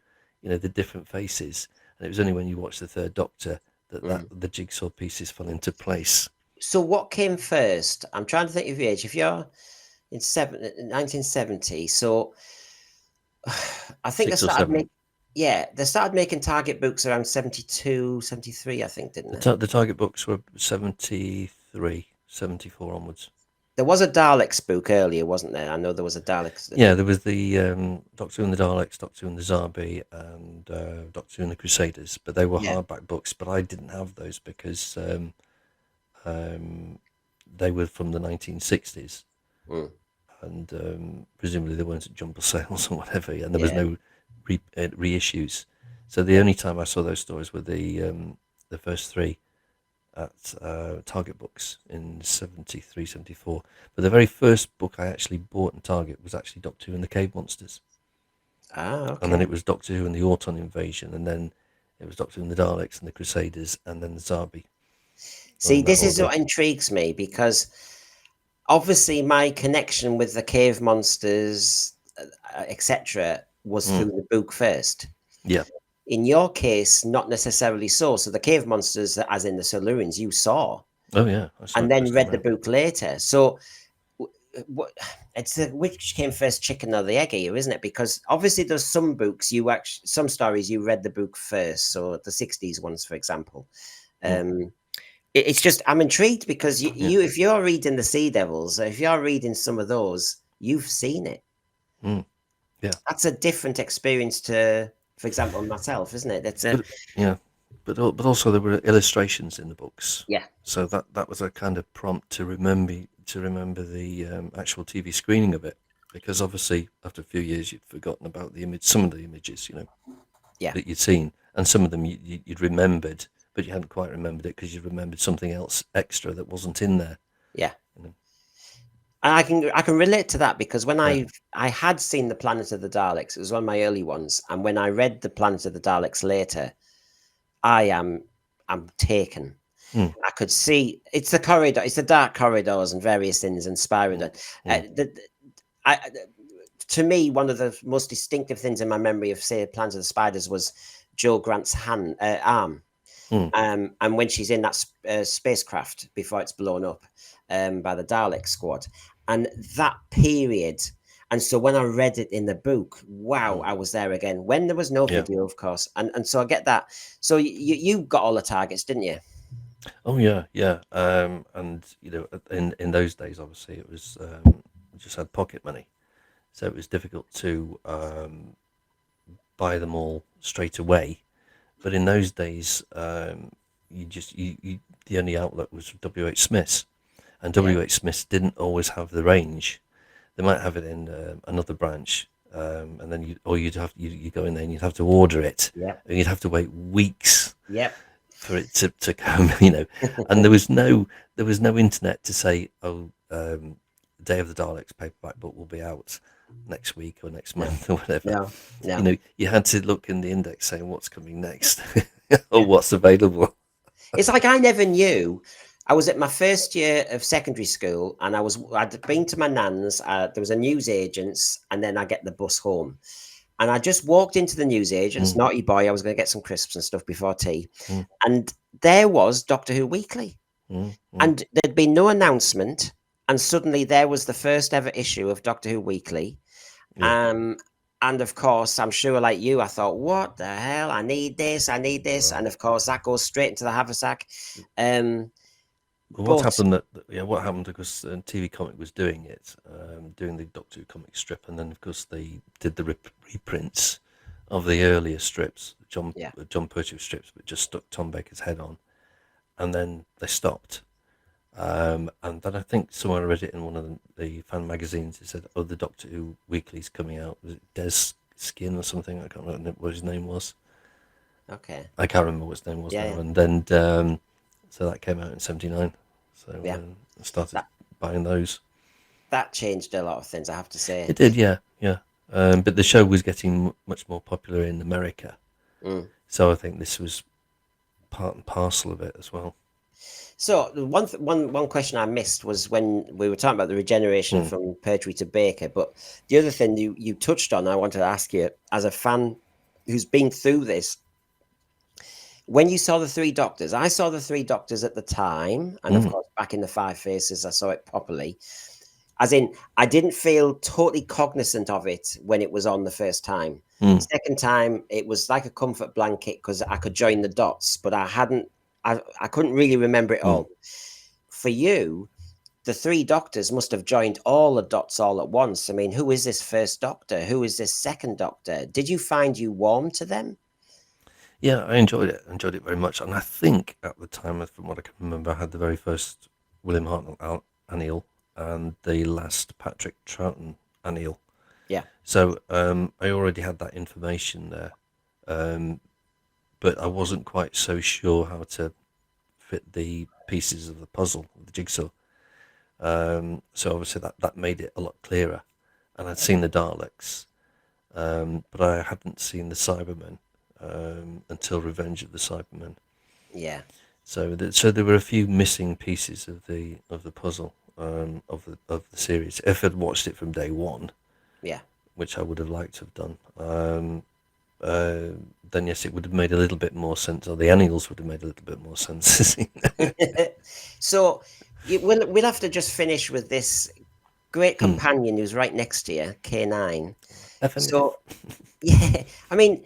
you know, the different faces. And it was only when you watched the Third Doctor that the jigsaw pieces fell into place. So what came first? I'm trying to think of your age. If you're in 1970, so I think 6 or 7. they started making Target books around 72, 73, I think, didn't they? The Target books were 73, 74 onwards. There was a Daleks book earlier, wasn't there? I know there was a Daleks. Yeah, there was the Doctor Who and the Daleks, Doctor Who and the Zarbi, and Doctor Who and the Crusaders. But they were hardback books, but I didn't have those because they were from the 1960s. And presumably they weren't at jumble sales or whatever, and there was no reissues. So the only time I saw those stories were the first 3 at Target Books in 73, 74. But the very first book I actually bought in Target was actually Doctor Who and the Cave Monsters. Okay. And then it was Doctor Who and the Auton Invasion, and then it was Doctor Who and the Daleks and the Crusaders, and then the Zarbi. See, this is what intrigues me, because obviously my connection with the cave monsters, etc., was through the book first. Yeah. In your case, not necessarily so. So the cave monsters, as in the Silurians, you saw Oh yeah. and then read the them. book later. So what it's the which came first, chicken or the egg here, isn't it? Because obviously there's some books you actually, some stories you read the book first. So the 60s ones, for example. Um, it's just I'm intrigued because you if you're reading the Sea Devils, if you're reading some of those, you've seen it. Mm. Yeah. That's a different experience to, for example, myself, isn't it? That's a But yeah. But also there were illustrations in the books. yeah. So that was a kind of prompt to remember the actual TV screening of it, because obviously after a few years you'd forgotten about the image, some of the images, Yeah. that you'd seen, and some of them you'd remembered, but you hadn't quite remembered it because you remembered something else extra that wasn't in there. Yeah. You know? And I can relate to that because when Yeah. I had seen the Planet of the Daleks, it was one of my early ones, and when I read the Planet of the Daleks later, I'm taken. I could see it's the corridor, it's the dark corridors and various things inspiring it. I, to me, one of the most distinctive things in my memory of, say, Planet of the Spiders was Joe Grant's arm. And when she's in that spacecraft before it's blown up by the Dalek squad, and that period. And so when I read it in the book, wow, I was there again. When there was no Yeah. video, of course, and so I get that. So you got all the targets, didn't you? Oh yeah, yeah. And in those days, obviously, it was just had pocket money, so it was difficult to buy them all straight away. But in those days, you the only outlet was W.H. Smith's, and W.H. Smith's didn't always have the range. They might have it in another branch, and then you go in there and you'd have to order it, and you'd have to wait weeks Yep. for it to come, and there was no internet to say, Day of the Daleks paperback book will be out next week or next month or whatever. No. You had to look in the index saying what's coming next or what's available. It's like I never knew. I was at my first year of secondary school, and I'd been to my nan's. There was a newsagent's, and then I get the bus home, and I just walked into the newsagent's. Naughty boy, I was going to get some crisps and stuff before tea, and there was Doctor Who Weekly, and there'd been no announcement, and suddenly there was the first ever issue of Doctor Who Weekly. And of course, I'm sure, like you, I thought, "What the hell? I need this! I need this!" And of course, that goes straight into the haversack. What happened? What happened? Because TV Comic was doing it, doing the Doctor Who comic strip, and then of course they did the reprints of the earlier strips, John Pertwee strips, but just stuck Tom Baker's head on, and then they stopped. And then I think someone read it in one of the fan magazines. It said, "Oh, the Doctor Who Weekly's coming out. Was it Des Skin or something? I can't remember what his name was. Okay. I can't remember what his name was now." Yeah. And then so that came out in '79. So I started buying those. That changed a lot of things, I have to say. It did, yeah. But the show was getting much more popular in America, so I think this was part and parcel of it as well. So one question I missed was when we were talking about the regeneration from Pertwee to Baker, but the other thing you touched on, I wanted to ask you, as a fan who's been through this, when you saw the Three Doctors, I saw the Three Doctors at the time, and of course back in the Five Faces, I saw it properly. As in, I didn't feel totally cognizant of it when it was on the first time. Second time, it was like a comfort blanket because I could join the dots, but I couldn't really remember it all. For you, the Three Doctors must have joined all the dots all at once. I mean, who is this first Doctor? Who is this second Doctor? Did you find you warm to them? Yeah, I enjoyed it. Very much. And I think at the time, from what I can remember, I had the very first William Hartnell Anil and the last Patrick Troughton Anil. Yeah. So I already had that information there. But I wasn't quite so sure how to fit the pieces of the puzzle, of the jigsaw. So obviously that made it a lot clearer. And I'd seen the Daleks, but I hadn't seen the Cybermen until Revenge of the Cybermen. Yeah. So there were a few missing pieces of the puzzle. of the series. If I'd watched it from day one, Yeah. which I would have liked to have done, then yes, it would have made a little bit more sense, or the annuals would have made a little bit more sense. So we'll have to just finish with this great companion who's right next to you, K9. So yeah, I mean,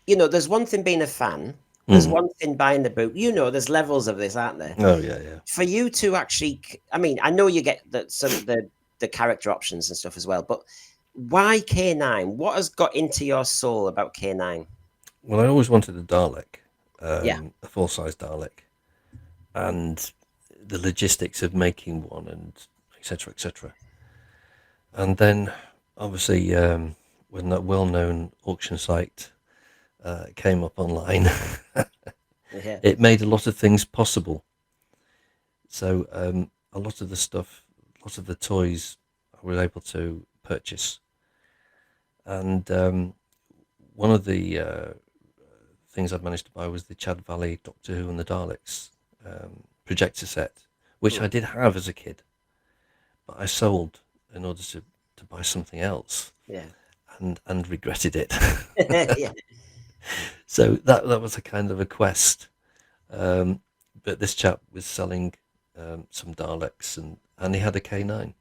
there's one thing being a fan. There's one thing buying the book. There's levels of this, aren't there? Oh yeah. For you to actually, I mean, I know you get the character options and stuff as well, but why K9? What has got into your soul about K9? Well, I always wanted a Dalek, Yeah. a full-size Dalek, and the logistics of making one, and etc. etc. And then, obviously, when that well-known auction site came up online, Yeah. it made a lot of things possible. So a lot of the stuff, lots of the toys, I was able to purchase. And one of the things I'd managed to buy was the Chad Valley Doctor Who and the Daleks projector set, which I did have as a kid, but I sold in order to buy something else. Yeah. And regretted it. Yeah. So that was a kind of a quest. But this chap was selling some Daleks, and he had a K9. And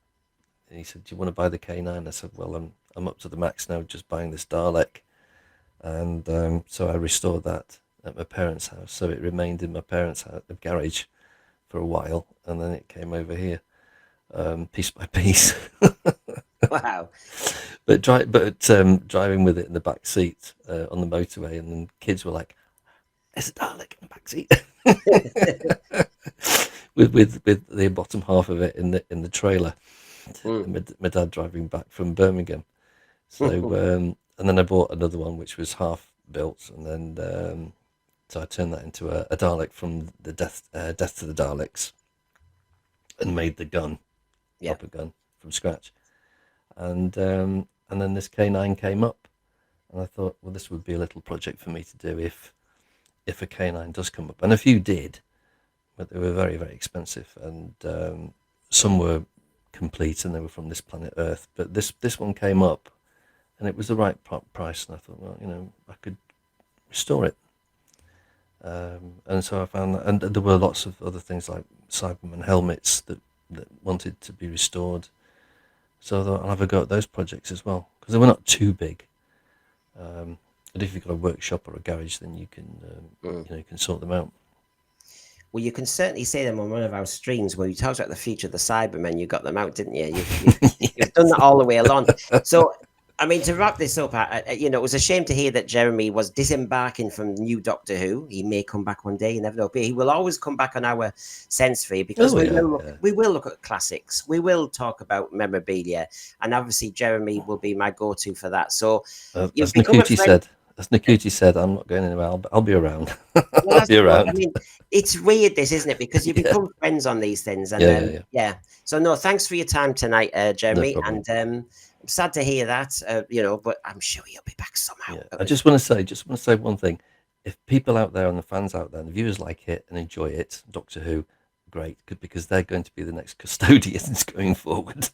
he said, "Do you want to buy the K9?" I said, "Well, I'm up to the max now, just buying this Dalek." And so I restored that at my parents' house. So it remained in my parents' house, the garage, for a while, and then it came over here, piece by piece. Wow. But driving with it in the back seat on the motorway, and then kids were like, "There's a Dalek in the back seat," with the bottom half of it in the trailer. My dad driving back from Birmingham. So and then I bought another one which was half built, and then so I turned that into a Dalek from the Death to the Daleks, and made the gun, proper gun from scratch. And then this K9 came up, and I thought, well, this would be a little project for me to do if a K9 does come up. And a few did, but they were very, very expensive, and some were complete and they were from this planet Earth. But this one came up, and it was the right price, and I thought, well, I could restore it. And so I found that, and there were lots of other things like Cyberman helmets that wanted to be restored. So I thought I'll have a go at those projects as well, because they were not too big. But if you've got a workshop or a garage, then you can you can sort them out. Well, you can certainly say them on one of our streams where you talked about the future of the Cybermen. You got them out, didn't you? You've done that all the way along. So, I mean, to wrap this up, it was a shame to hear that Jeremy was disembarking from new Doctor Who. He may come back one day, you never know. But he will always come back on our Sense Free, because we will look at classics. We will talk about memorabilia, and obviously Jeremy will be my go-to for that. So, as Nakuti said, I'm not going anywhere. I'll be around. Well, I'll be around. I mean, it's weird, this, isn't it? Because you become friends on these things, and So no, thanks for your time tonight, Jeremy, and I'm sad to hear that. But I'm sure you'll be back somehow. Yeah. I just want to say one thing. If people out there and the fans out there and the viewers like it and enjoy it, Doctor Who, great, because they're going to be the next custodians going forward.